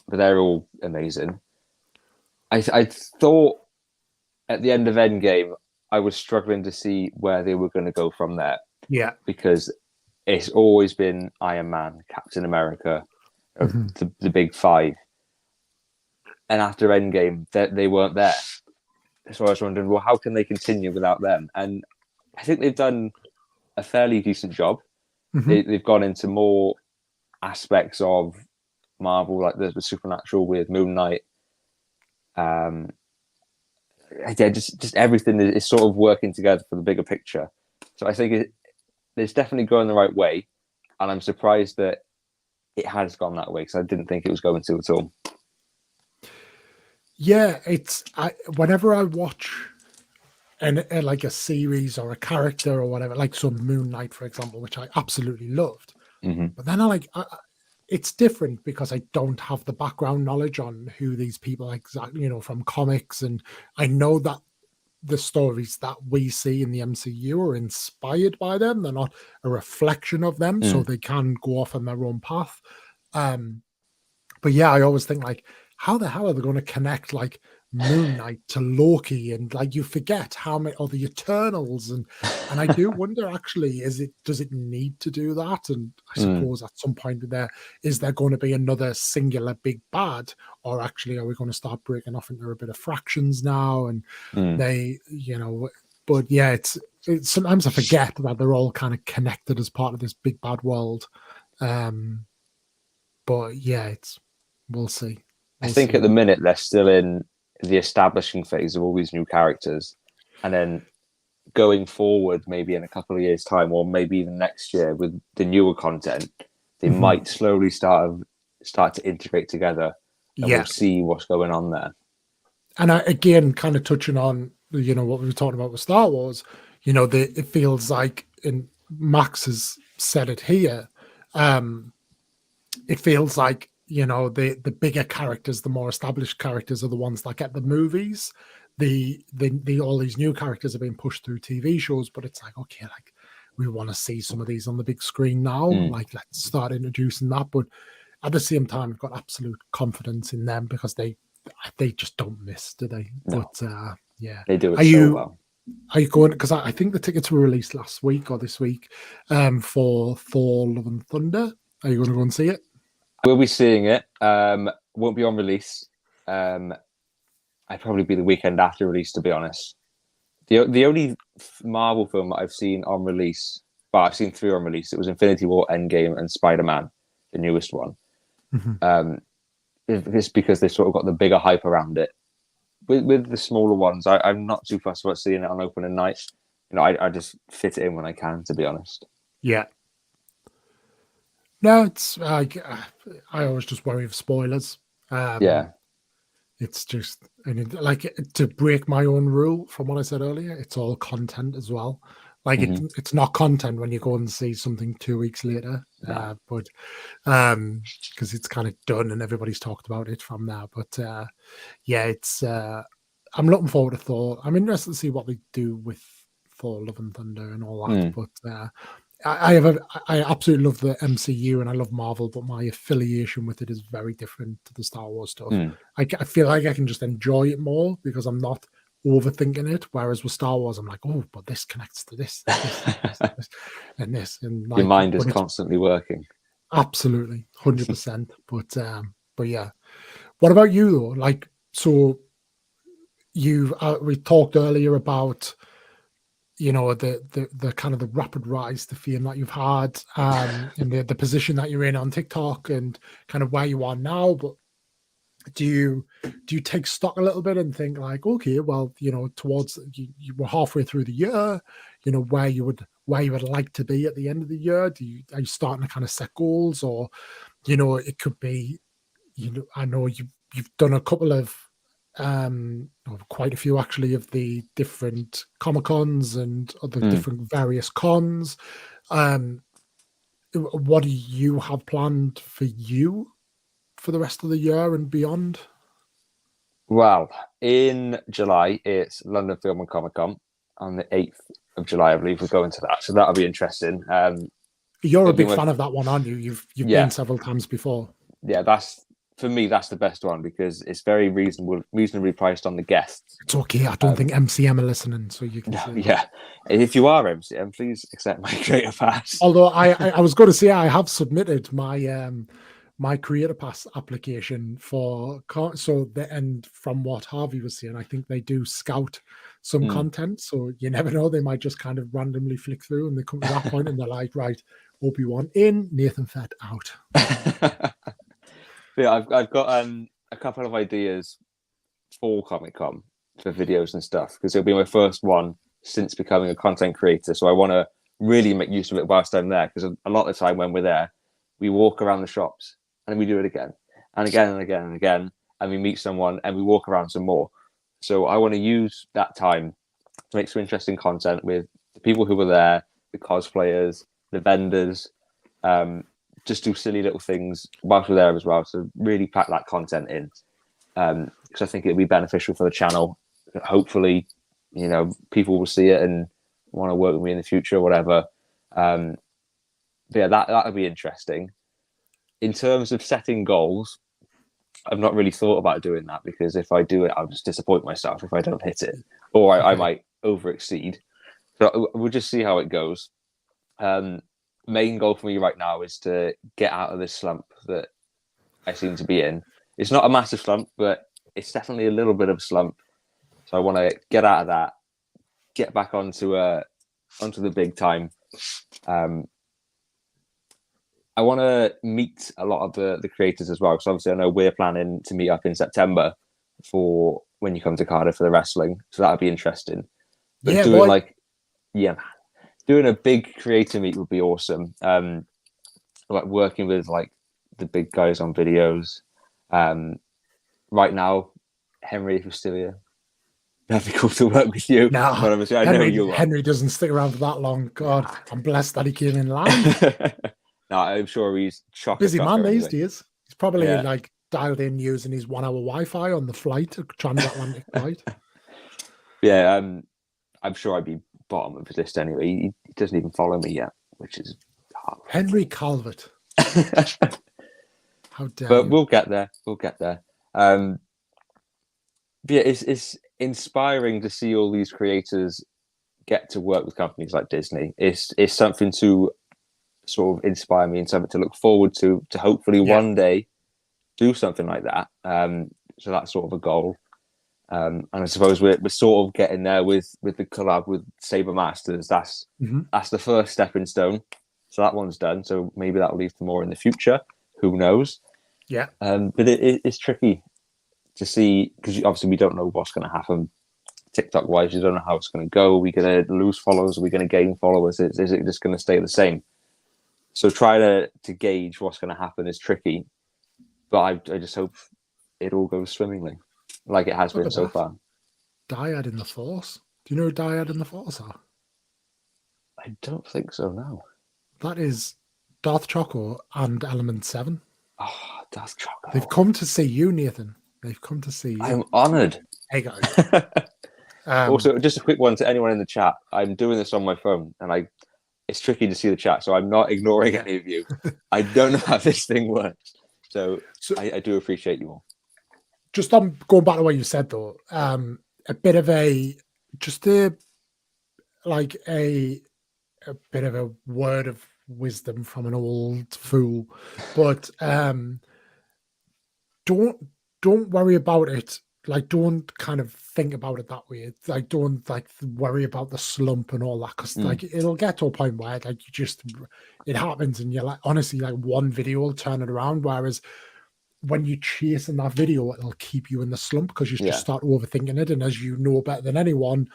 they're all amazing. I thought at the end of Endgame, I was struggling to see where they were going to go from there. Yeah, because it's always been Iron Man, Captain America, the big five. And after Endgame, they weren't there. So I was wondering, well, how can they continue without them? And I think they've done a fairly decent job. They've gone into more aspects of Marvel, like the supernatural with Moon Knight. Just everything is sort of working together for the bigger picture. So I think it's definitely going the right way, and I'm surprised that it has gone that way because I didn't think it was going to at all. Yeah, whenever I watch and like a series or a character or whatever, like some Moon Knight, for example, which I absolutely loved. But then it's different because I don't have the background knowledge on who these people exactly, from comics. And I know that the stories that we see in the MCU are inspired by them. They're not a reflection of them, so they can go off on their own path. But yeah, I always think like, how the hell are they going to connect like Moon Knight to Loki, and like you forget how many or the Eternals, and I do wonder actually, does it need to do that? And I suppose at some point is there going to be another singular big bad, or actually are we going to start breaking off into a bit of fractions now? And they, but yeah, it's sometimes I forget that they're all kind of connected as part of this big bad world. But yeah, we'll see. I think at the minute they're still in the establishing phase of all these new characters, and then going forward, maybe in a couple of years' time, or maybe even next year, with the newer content, they might slowly start to integrate together, and we'll see what's going on there. And again, kind of touching on what we were talking about with Star Wars, it feels like, and Max has said it here, it feels like the bigger characters, the more established characters, are the ones that get the movies. The all these new characters are being pushed through TV shows, but it's like, okay, like we want to see some of these on the big screen now. Like, let's start introducing that. But at the same time, I've got absolute confidence in them because they just don't miss, do they? No. But yeah, they do it so well. Are you going? Because I think the tickets were released last week or this week for Thor: Love and Thunder. Are you going to go and see it? We'll be seeing it. Won't be on release. I'd probably be the weekend after release, to be honest. The only Marvel film that I've seen on release, well, I've seen 3 on release. It was Infinity War, Endgame, and Spider-Man, the newest one. It's because they sort of got the bigger hype around it. With the smaller ones, I'm not too fussed about seeing it on opening night. I just fit it in when I can, to be honest. Yeah. No, it's like I always just worry of spoilers. It's just, like, to break my own rule from what I said earlier, it's all content as well. Like, it's not content when you go and see something 2 weeks later, but because it's kind of done and everybody's talked about it from there. But yeah, it's I'm looking forward to Thor. I'm interested to see what they do with Thor: Love and Thunder and all that. But I absolutely love the MCU and I love Marvel, but my affiliation with it is very different to the Star Wars stuff. I feel like I can just enjoy it more because I'm not overthinking it. Whereas with Star Wars, I'm like, oh, but this connects to this, and this, and like, your mind is constantly working. Absolutely, 100%. But yeah, what about you though? Like, so we talked earlier about the kind of the rapid rise to fame that you've had, and the position that you're in on TikTok and kind of where you are now. But do you take stock a little bit and think like, okay, well, towards you were halfway through the year, where you would like to be at the end of the year? Are you starting to kind of set goals, or it could be, I know you've done a couple of quite a few actually of the different Comic-Cons and other different various cons. What do you have planned for you for the rest of the year and beyond? Well, in July, it's London Film and Comic-Con on the 8th of July, I believe. We're going to that, so that'll be interesting. You're a big fan of that one, aren't you? You've been several times before. Yeah, for me, that's the best one because it's very reasonably priced on the guests. It's okay. I don't think MCM are listening, so you can say that. If you are MCM, please accept my creator pass. Although I was going to say I have submitted my my creator pass application and from what Harvey was saying, I think they do scout some content, so you never know, they might just kind of randomly flick through and they come to that point and they're like, right, Obi-Wan in, Nathan Fett out. Yeah, I've got a couple of ideas for Comic-Con for videos and stuff because it'll be my first one since becoming a content creator, so I want to really make use of it whilst I'm there, because a lot of the time when we're there, we walk around the shops and we do it again and again and again and again, and we meet someone and we walk around some more. So I want to use that time to make some interesting content with the people who were there, the cosplayers, the vendors, just do silly little things whilst we're there as well. So really pack that content in, because I think it'll be beneficial for the channel. Hopefully, people will see it and want to work with me in the future or whatever. But yeah, that would be interesting. In terms of setting goals, I've not really thought about doing that, because if I do it, I'll just disappoint myself if I don't hit it, or I might over exceed. So we'll just see how it goes. Main goal for me right now is to get out of this slump that I seem to be in. It's not a massive slump, but it's definitely a little bit of a slump. So I want to get out of that, get back onto the big time. I want to meet a lot of the creators as well, because obviously I know we're planning to meet up in September for when you come to Cardiff for the wrestling. So that'd be interesting. But Yeah, doing boy. man, doing a big creator meet would be awesome. Like working with like the big guys on videos. Right now, Henry, if you're still here, that'd be cool to work with you. Nah, But obviously, I know you are. Henry doesn't stick around for that long. God, I'm blessed that he came in live. No, I'm sure he's Busy man these anyway. days. He's probably Yeah. like dialed in using his 1 hour Wi-Fi on the flight, transatlantic flight. Yeah, I'm sure I'd be bottom of his list anyway. He doesn't even follow me yet, which is hard. Henry Calvert. How dare But you? we'll get there. We'll get there. But yeah, it's inspiring to see all these creators get to work with companies like Disney. It's something to sort of inspire me and something to look forward to hopefully one day do something like that. So that's sort of a goal. And I suppose we're sort of getting there with the collab with Saber Masters. That's the first stepping stone. So that one's done. So maybe that'll lead to more in the future. Who knows? Yeah. But it's tricky to see because obviously we don't know what's going to happen TikTok wise. You don't know how it's going to go. Are we going to lose followers? Are we going to gain followers? Is it just going to stay the same? So try to gauge what's going to happen is tricky. But I just hope it all goes swimmingly, like it has been so far. Dyad in the Force. Do you know who Dyad in the Force are? I don't think so, no. That is Darth Choco and Element 7. Oh, Darth Choco. They've come to see you, Nathan. They've come to see you. I'm honoured. Hey, guys. Also, just a quick one to anyone in the chat. I'm doing this on my phone, and it's tricky to see the chat, so I'm not ignoring any of you. I don't know how this thing works. So I do appreciate you all. Just on going back to what you said, though, a bit of a bit of a word of wisdom from an old fool, but don't worry about it. Like, don't kind of think about it that way. Like, don't worry about the slump and all that, because like it'll get to a point where like it happens, and you're like, honestly, like one video will turn it around. Whereas when you chase in that video, it'll keep you in the slump because you just start overthinking it. And as you know better than anyone,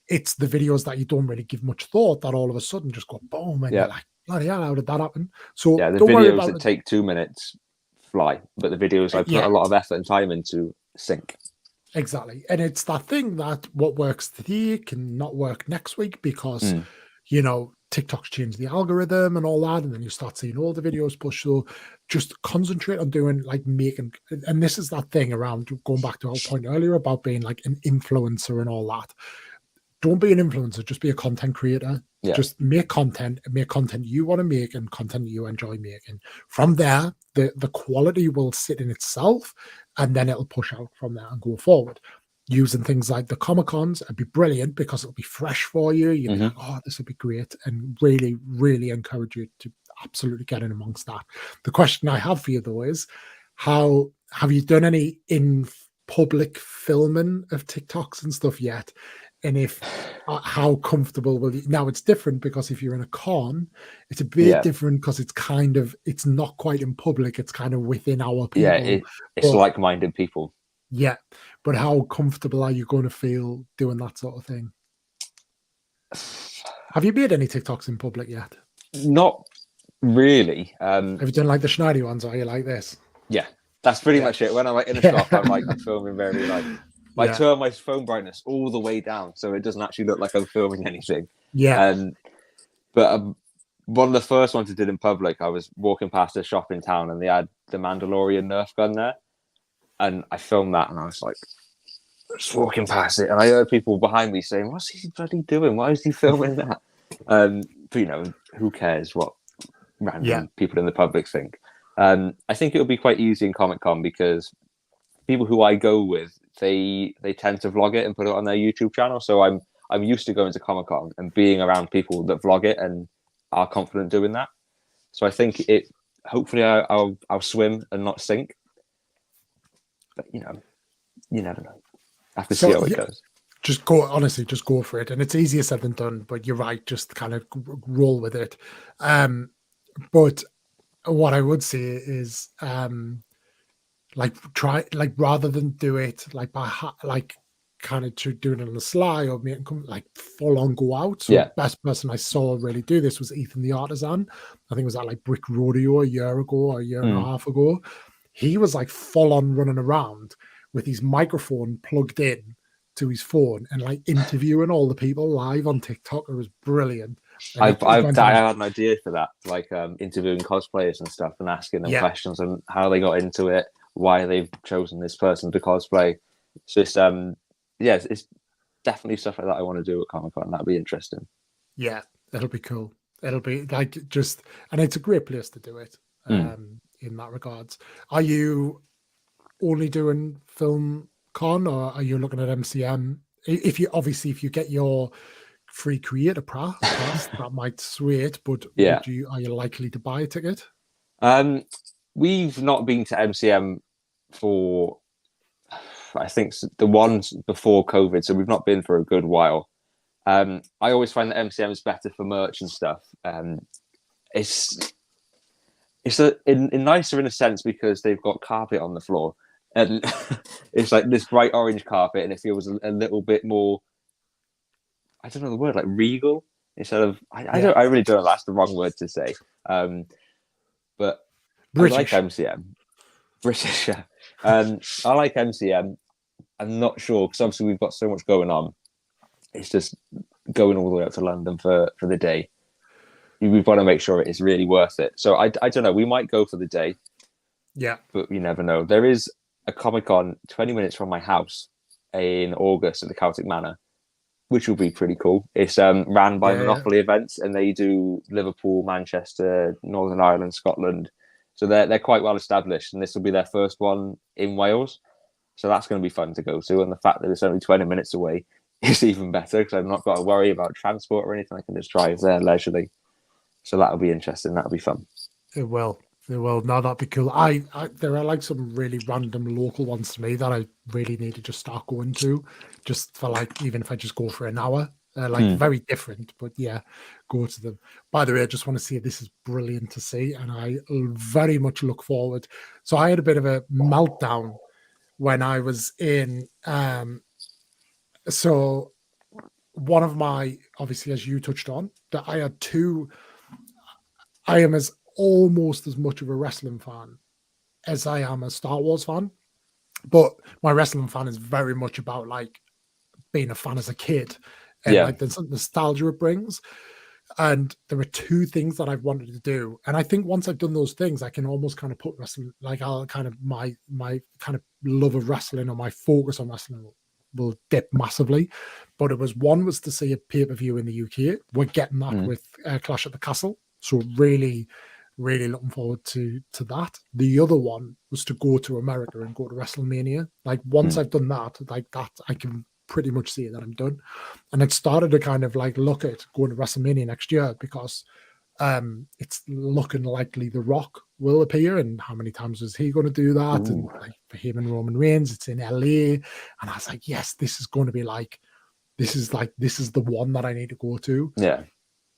it's the videos that you don't really give much thought that all of a sudden just go boom, and you're like, bloody hell, how did that happen? So the don't worry videos about that take 2 minutes fly, but the videos I put a lot of effort and time into sink. Exactly. And it's that thing that what works today can not work next week because, TikTok's changed the algorithm and all that. And then you start seeing all the videos push. So just concentrate on doing making, and this is that thing around going back to our point earlier about being like an influencer and all that. Don't be an influencer, just be a content creator. Yeah. Just make content you want to make and content you enjoy making. From there, the quality will sit in itself, and then it'll push out from there and go forward. Using things like the Comic-Cons, it'd be brilliant because it'll be fresh for you. You'll be like, oh, this would be great, and really, really encourage you to absolutely get in amongst that. The question I have for you, though, is how have you done any in public filming of TikToks and stuff yet? And if how comfortable will you? Now it's different because if you're in a con, it's a bit different because it's not quite in public. It's kind of within our people. Yeah, it's like-minded people. Yeah, but how comfortable are you going to feel doing that sort of thing? Have you made any TikToks in public yet? Not really. Have you done like the Schneider ones? Or are you like this? Yeah, that's pretty much it. When I'm like in a shop, I'm like filming very like. I turn my phone brightness all the way down so it doesn't actually look like I'm filming anything. Yeah. But one of the first ones I did in public, I was walking past a shop in town and they had the Mandalorian Nerf gun there. And I filmed that and I was like, just walking past it. And I heard people behind me saying, what's he bloody doing? Why is he filming that? But, who cares what random people in the public think? I think it'll be quite easy in Comic-Con because people who I go with, they tend to vlog it and put it on their YouTube channel. So I'm used to going to Comic-Con and being around people that vlog it and are confident doing that. So I think hopefully I'll swim and not sink. But you never know. I have to see how it goes. Just go for it. And it's easier said than done, but you're right, just kind of roll with it. But what I would say is like try like rather than do it like by like kind of to doing it on the sly or making like full on go out. So Yeah. best person I saw really do this was Ethan the Artisan. I think it was at like Brick Rodeo a year ago or a year and a half ago. He was like full on running around with his microphone plugged in to his phone and like interviewing all the people live on TikTok. It was brilliant. And I had an idea for that, like interviewing cosplayers and stuff and asking them questions on how they got into it, why they've chosen this person to cosplay. So it's it's definitely stuff like that I want to do at Comic-Con. That'd be interesting. Yeah, it'll be cool. It'll be like just, and it's a great place to do it. In that regards, are you only doing film con or are you looking at MCM? If you get your free creator pass, that might sway it. But are you likely to buy a ticket? We've not been to MCM for, I think, the ones before COVID, so we've not been for a good while. I always find that MCM is better for merch and stuff. It's nicer in a sense because they've got carpet on the floor, and it's like this bright orange carpet, and it feels a little bit more, I don't know the word, like regal instead of I really don't know, that's the wrong word to say. But British. I like MCM. British. I like MCM. I'm not sure because obviously we've got so much going on. It's just going all the way up to London for the day. We've got to make sure it is really worth it. So I don't know. We might go for the day. Yeah. But you never know. There is a Comic-Con 20 minutes from my house in August at the Celtic Manor, which will be pretty cool. It's ran by Monopoly Events, and they do Liverpool, Manchester, Northern Ireland, Scotland. So they're quite well established, and this will be their first one in Wales. So that's going to be fun to go to. And the fact that it's only 20 minutes away is even better because I've not got to worry about transport or anything. I can just drive there leisurely. So that'll be interesting. That'll be fun. It will. No, that'd be cool. There are like some really random local ones to me that I really need to just start going to, just for like, even if I just go for an hour, very different, but yeah, go to them. By the way, I just want to say this is brilliant to see, and I very much look forward. So I had a bit of a meltdown when I was in, so one of my, obviously, as you touched on, that I had two, I am almost as much of a wrestling fan as I am a Star Wars fan, but my wrestling fan is very much about like being a fan as a kid and like the nostalgia it brings. And there are two things that I've wanted to do, and I think once I've done those things, I can almost kind of put wrestling, like I'll kind of my kind of love of wrestling or my focus on wrestling will dip massively. But one was to see a pay-per-view in the UK. We're getting that with Clash at the Castle, so really looking forward to that. The other one was to go to America and go to WrestleMania. Like once I've done that, like that, I can pretty much say that I'm done. And it started to kind of like look at going to WrestleMania next year because it's looking likely The Rock will appear, and how many times is he going to do that? And like for him and Roman Reigns, it's in LA, and I was like, yes, this is going to be like this is the one that I need to go to. Yeah,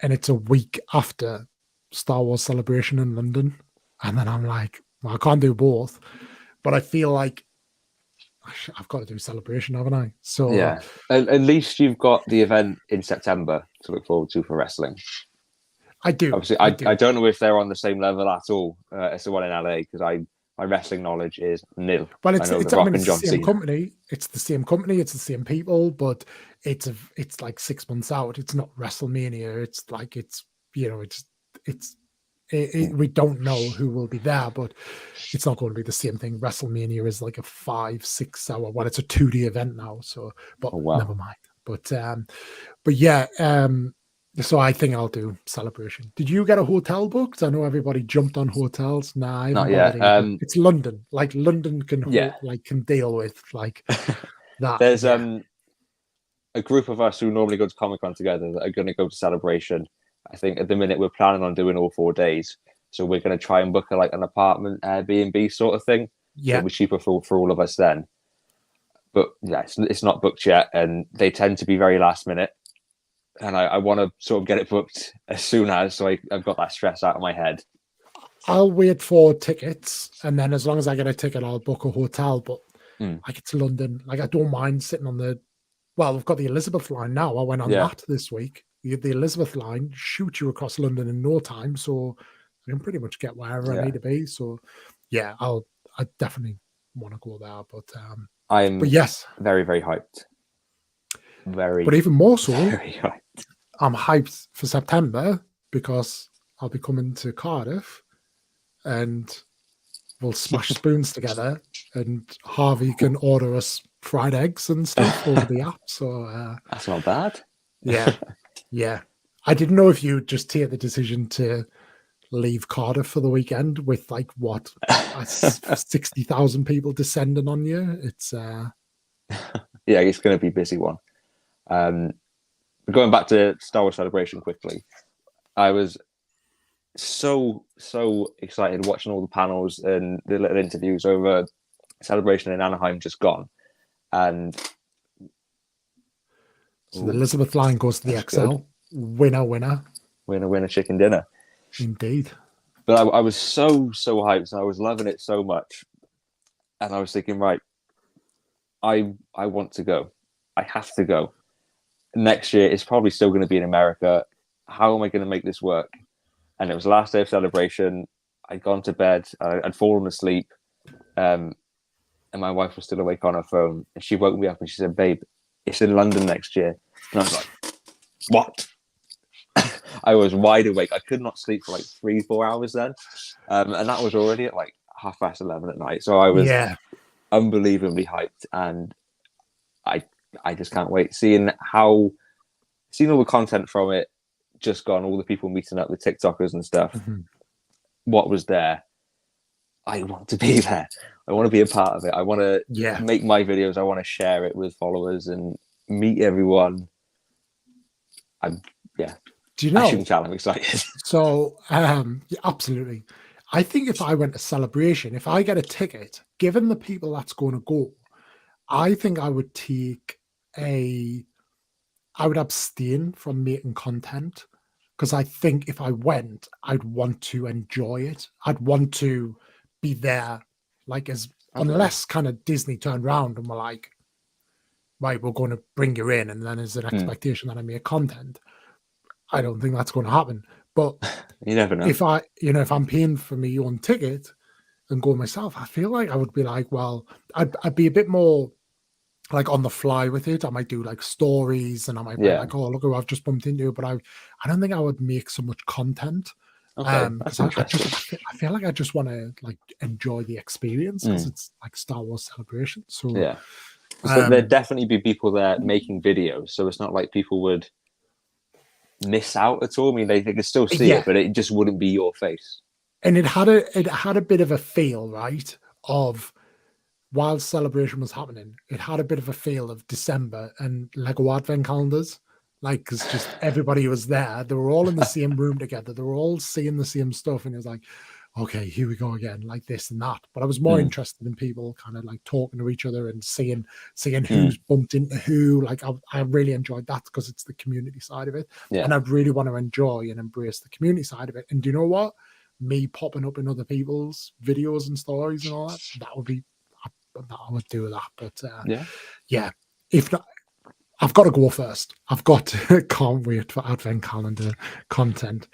and it's a week after Star Wars Celebration in London, and then I'm like, well, I can't do both, but I feel like I've got to do Celebration, haven't I? So yeah, at least you've got the event in September to look forward to for wrestling. I do. Obviously, I don't know if they're on the same level at all as the one in LA because my wrestling knowledge is nil. Well, it's the same company. It's the same company. It's the same people, but it's like 6 months out. It's not WrestleMania. It's like we don't know who will be there, but it's not going to be the same thing. WrestleMania is like a 5-6 hour. Well, it's a 2-day event now. So, but never mind. But yeah. So I think I'll do Celebration. Did you get a hotel booked? I know everybody jumped on hotels. Nah, not yet. It's London. Like London can deal with like that. There's a group of us who normally go to Comic-Con together that are going to go to Celebration. I think at the minute we're planning on doing all 4 days, so we're going to try and book an apartment Airbnb sort of thing. Yeah, it'll be cheaper for all of us then. But yeah, it's not booked yet, and they tend to be very last minute. And I want to sort of get it booked as soon as, so I've got that stress out of my head. I'll wait for tickets, and then as long as I get a ticket, I'll book a hotel. But Mm. like it's London, like I don't mind sitting on the. Well, we've got the Elizabeth line now. I went on Yeah. that this week. The Elizabeth line shoots you across London in no time, so I can pretty much get wherever I Yeah. need to be. So yeah, I definitely want to go there. I'm but yes, very, very hyped. Very, but even more so, very hyped. I'm hyped for September because I'll be coming to Cardiff and we'll smash spoons together and Harvey can order us fried eggs and stuff over the app. So That's not bad. yeah. I didn't know if you just take the decision to leave Cardiff for the weekend with like what 60,000 people descending on you. It's Yeah, it's going to be a busy one. Going back to Star Wars Celebration quickly, I was so excited watching all the panels and the little interviews over Celebration in Anaheim just gone, and so the Elizabeth line goes to the XL. Good. Winner. Chicken dinner. Indeed. But I was so hyped, and I was loving it so much, and I was thinking, right, I want to go. I have to go. Next year, it's probably still going to be in America. How am I going to make this work? And it was the last day of Celebration. I'd gone to bed. I'd fallen asleep. And my wife was still awake on her phone. And she woke me up and she said, babe, it's in London next year. And I was like, what? I was wide awake. I could not sleep for like 3-4 hours then. And that was already at like 11:30 at night. So I was unbelievably hyped. And I just can't wait. Seeing all the content from it just gone, all the people meeting up, the TikTokers and stuff, what was there. I want to be there. I want to be a part of it. I want to make my videos. I want to share it with followers and meet everyone. Do you know? I shouldn't tell, I'm excited. So, absolutely. I think if I went to Celebration, if I get a ticket, given the people that's going to go, I think I would I would abstain from making content because I think if I went, I'd want to enjoy it. I'd want to be there, like unless kind of Disney turned around and were like, right, we're going to bring you in, and then there's an expectation that I make content. I don't think that's going to happen. But you never know. If I'm paying for my own ticket and go myself, I feel like I would be like, well, I'd be a bit more like on the fly with it. I might do like stories and I might be like, oh, look who I've just bumped into. But I don't think I would make so much content. Okay, that's interesting. I feel like I just want to like enjoy the experience because it's like Star Wars Celebration. So yeah, so there'd definitely be people there making videos. So it's not like people would miss out at all. I mean, they could still see it, but it just wouldn't be your face. And it had a bit of a feel, right, of while Celebration was happening, it had a bit of a feel of December and Lego Advent calendars. Like, because just everybody was there. They were all in the same room together. They were all seeing the same stuff. And it was like, okay, here we go again, like this and that. But I was more interested in people kind of like talking to each other and seeing who's bumped into who. Like, I really enjoyed that because it's the community side of it. Yeah. And I really want to enjoy and embrace the community side of it. And do you know what? Me popping up in other people's videos and stories and all that, that would be, I would do that. But yeah, if not, I've got to go first. Can't wait for Advent calendar content.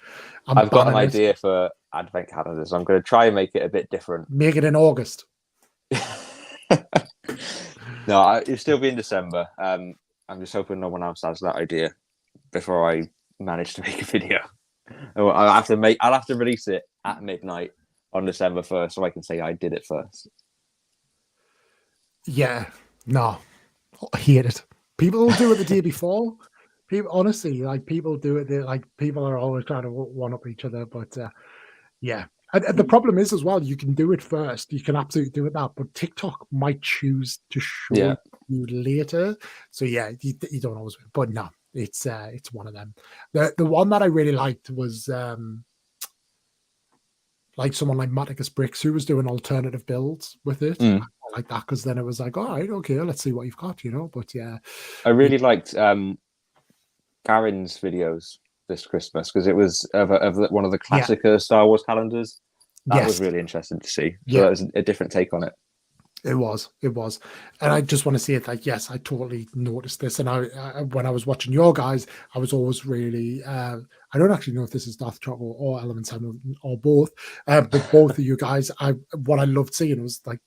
I've got an idea for Advent calendars. I'm going to try and make it a bit different. Make it in August. No, it'll still be in December. I'm just hoping no one else has that idea before I manage to make a video. I'll have to release it at midnight on December 1st so I can say I did it first. Yeah, no, I hate it. People will do it the day before. People, honestly, like people do it. Like people are always trying to one up each other. But yeah, and the problem is as well. You can do it first. You can absolutely do it that. But TikTok might choose to show you later. So yeah, you don't always. But no, it's one of them. The one that I really liked was like someone like Maticus Bricks who was doing alternative builds with it. I like that because then it was like, all right, okay, let's see what you've got, But yeah, I really liked Karen's videos this Christmas because it was of one of the classic Star Wars calendars. That was Yes, really interesting to see. So yeah, that was a different take on it. it was, and I just want to see it. Like, yes, I totally noticed this, and when I was watching your guys, I was always really. I don't actually know if this is Darth Chocolate or Element 7 or both, but both of you guys, what I loved seeing was like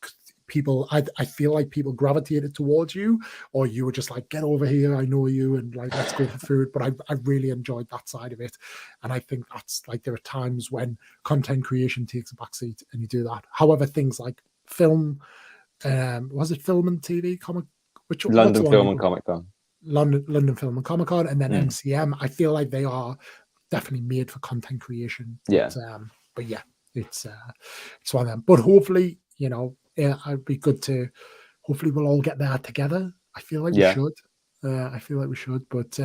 people. I feel like people gravitated towards you, or you were just like, get over here, I know you, and like let's go for food. But I really enjoyed that side of it, and I think that's like there are times when content creation takes a backseat, and you do that. However, things like film. Was it Film and TV Comic? What's the London one Film you and go? Comic Con. London Film and Comic Con, and then Mm. MCM. I feel like they are definitely made for content creation. Yeah. But yeah, it's one of them. But hopefully, it'd be good to. Hopefully, we'll all get there together. I feel like we Yeah. should. I feel like we should, but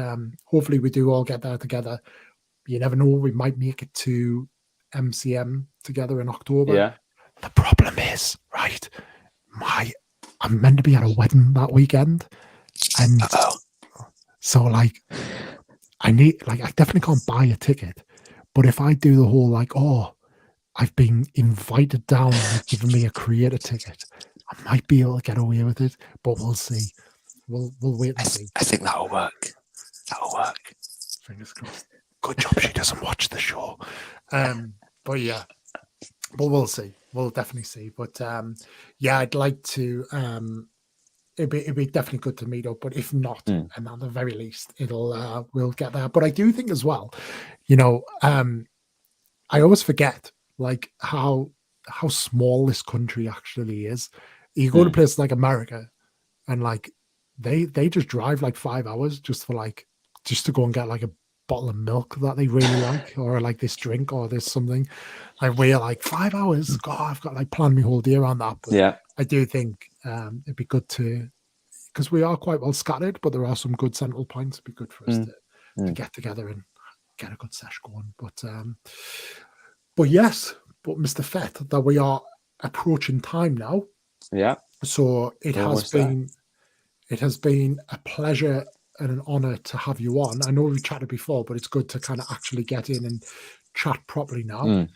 hopefully we do all get there together. You never know, we might make it to MCM together in October. Yeah. The problem is, right? I'm meant to be at a wedding that weekend, and so like I definitely can't buy a ticket, but if I do the whole like, oh, I've been invited down and they've given me a creator ticket, I might be able to get away with it, but we'll see. We'll wait and see. I think that'll work. Fingers crossed. Good job she doesn't watch the show. But yeah, but we'll see. We'll definitely see. But yeah, I'd like to. It'd be definitely good to meet up. But if not, and at the very least, we'll get there. But I do think as well, I always forget like how small this country actually is. You go to places like America, and like they just drive like 5 hours just to go and get like a bottle of milk that they really like, or like this drink, or there's something. Like we're like 5 hours. God, I've got like planned my whole day around that. But Yeah. I do think it'd be good to, because we are quite well scattered, but there are some good central points. It'd be good for us to get together and get a good sesh going. But yes, but Mr. Fett, that we are approaching time now. Yeah. So it has been a pleasure and an honor to have you on. I know we chatted before, but it's good to kind of actually get in and chat properly now.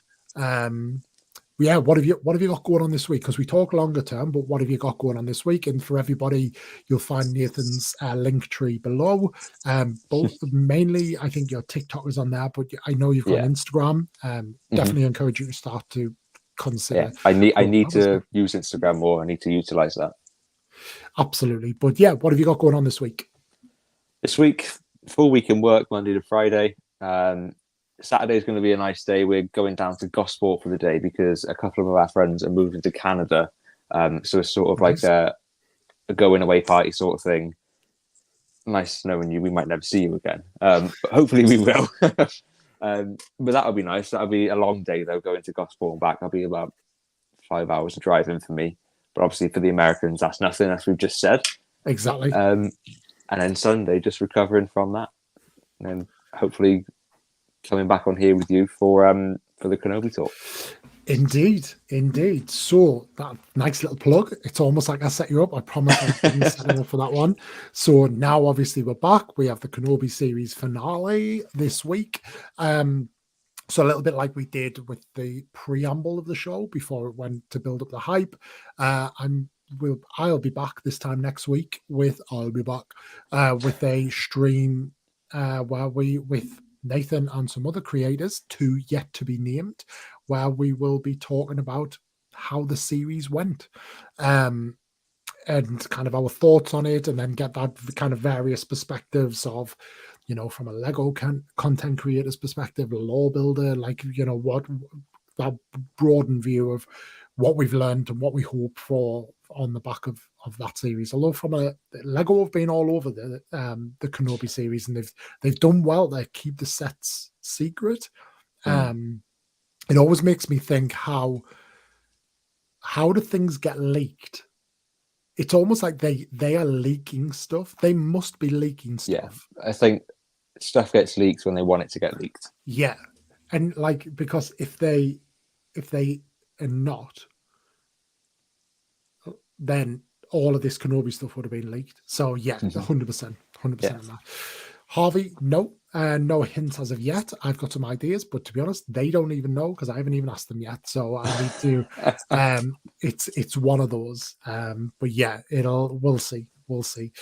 Yeah, what have you got going on this week? Because we talk longer term, but what have you got going on this week? And for everybody, you'll find Nathan's link tree below. Both mainly, I think your TikTok is on there, but I know you've got an Instagram. Definitely encourage you to start to consider. Yeah, I need to use Instagram more. I need to utilize that. Absolutely. But yeah, what have you got going on this week? This week, full week in work, Monday to Friday. Saturday is going to be a nice day. We're going down to Gosport for the day because a couple of our friends are moving to Canada. So it's sort of like a going away party sort of thing. Nice knowing you. We might never see you again. But hopefully we will. But that'll be nice. That'll be a long day though, going to Gosport and back. That'll be about 5 hours of driving for me. But obviously for the Americans, that's nothing, as we've just said. Exactly. And then Sunday, just recovering from that. And then hopefully coming back on here with you for the Kenobi talk. Indeed. So that nice little plug. It's almost like I set you up. I promise I didn't set you up for that one. So now obviously we're back. We have the Kenobi series finale this week. So a little bit like we did with the preamble of the show before it went to build up the hype. I'll be back this time next week with a stream where we with Nathan and some other creators, two yet to be named, where we will be talking about how the series went and kind of our thoughts on it, and then get that kind of various perspectives of, from a Lego content creator's perspective, a lore builder, like, what that broadened view of what we've learned and what we hope for on the back of that series. Although from a Lego have been all over the Kenobi series, and they've done well. They keep the sets secret. It always makes me think, how do things get leaked? It's almost like they are leaking stuff. They must be leaking stuff. Yeah, I think stuff gets leaked when they want it to get leaked. Yeah, and like, because if they are not, then all of this Kenobi stuff would have been leaked. So yeah, 100% on that. Harvey, no, No hints as of yet. I've got some ideas, but to be honest, they don't even know because I haven't even asked them yet. So I need to. It's one of those. But yeah, we'll see. We'll see.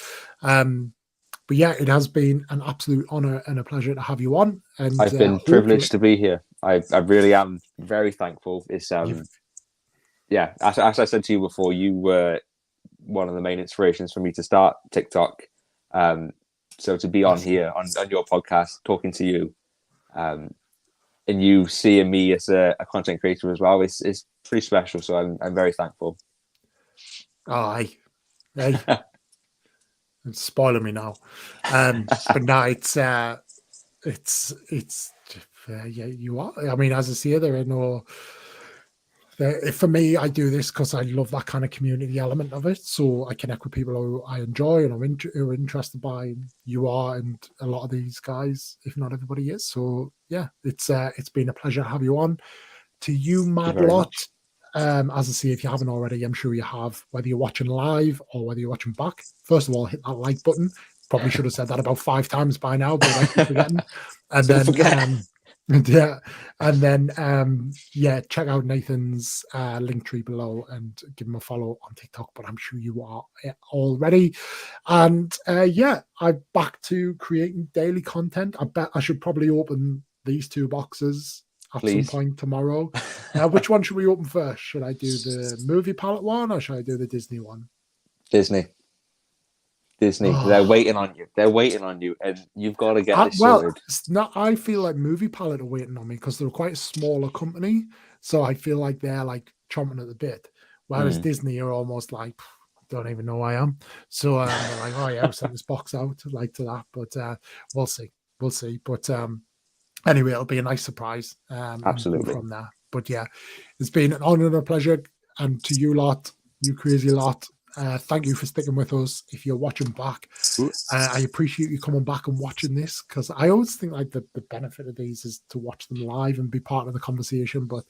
But yeah, it has been an absolute honor and a pleasure to have you on. And I've been privileged to be here. I really am very thankful. It's yeah, as I said to you before, you were one of the main inspirations for me to start TikTok. So to be on here on your podcast, talking to you, and you seeing me as a content creator as well, is pretty special. So I'm very thankful. Oh, hey. It's spoiling me now. But no, it's yeah, you are. I mean, as I see it, there are no. For me, I do this because I love that kind of community element of it. So I connect with people who I enjoy and who are interested by. You are, and a lot of these guys, if not everybody, is. So yeah, it's been a pleasure to have you on. To you, mad lot. As I say, if you haven't already, I'm sure you have, whether you're watching live or whether you're watching back. First of all, hit that like button. Probably should have said that about 5 times by now, but I keep forgetting. And then, check out Nathan's link tree below and give him a follow on TikTok, but I'm sure you are already. And I'm back to creating daily content. I bet I should probably open these 2 boxes at some point tomorrow. Which one should we open first? Should I do the movie palette one or should I do the Disney one? Disney. Oh. They're waiting on you. And you've got to get this sorted. I feel like movie palette are waiting on me because they're quite a smaller company. So I feel like they're like chomping at the bit. Whereas Disney are almost like, don't even know who I am. So they're like, oh yeah, I'll send this box out like to that. But we'll see. But anyway, it'll be a nice surprise. Absolutely. From there. But yeah, it's been an honor and a pleasure. And to you lot, you crazy lot, thank you for sticking with us. If you're watching back, I appreciate you coming back and watching this because I always think like the benefit of these is to watch them live and be part of the conversation. But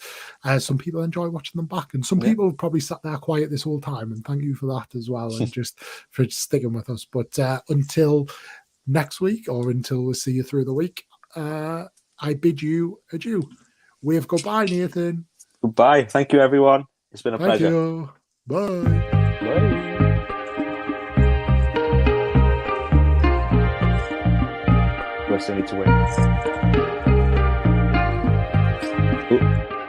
some people enjoy watching them back, and some people have probably sat there quiet this whole time. And thank you for that as well, and just for sticking with us. But until next week, or until we see you through the week, I bid you adieu. Wave goodbye, Nathan. Goodbye. Thank you, everyone. It's been a pleasure. You. Bye. We still need to win. Ooh.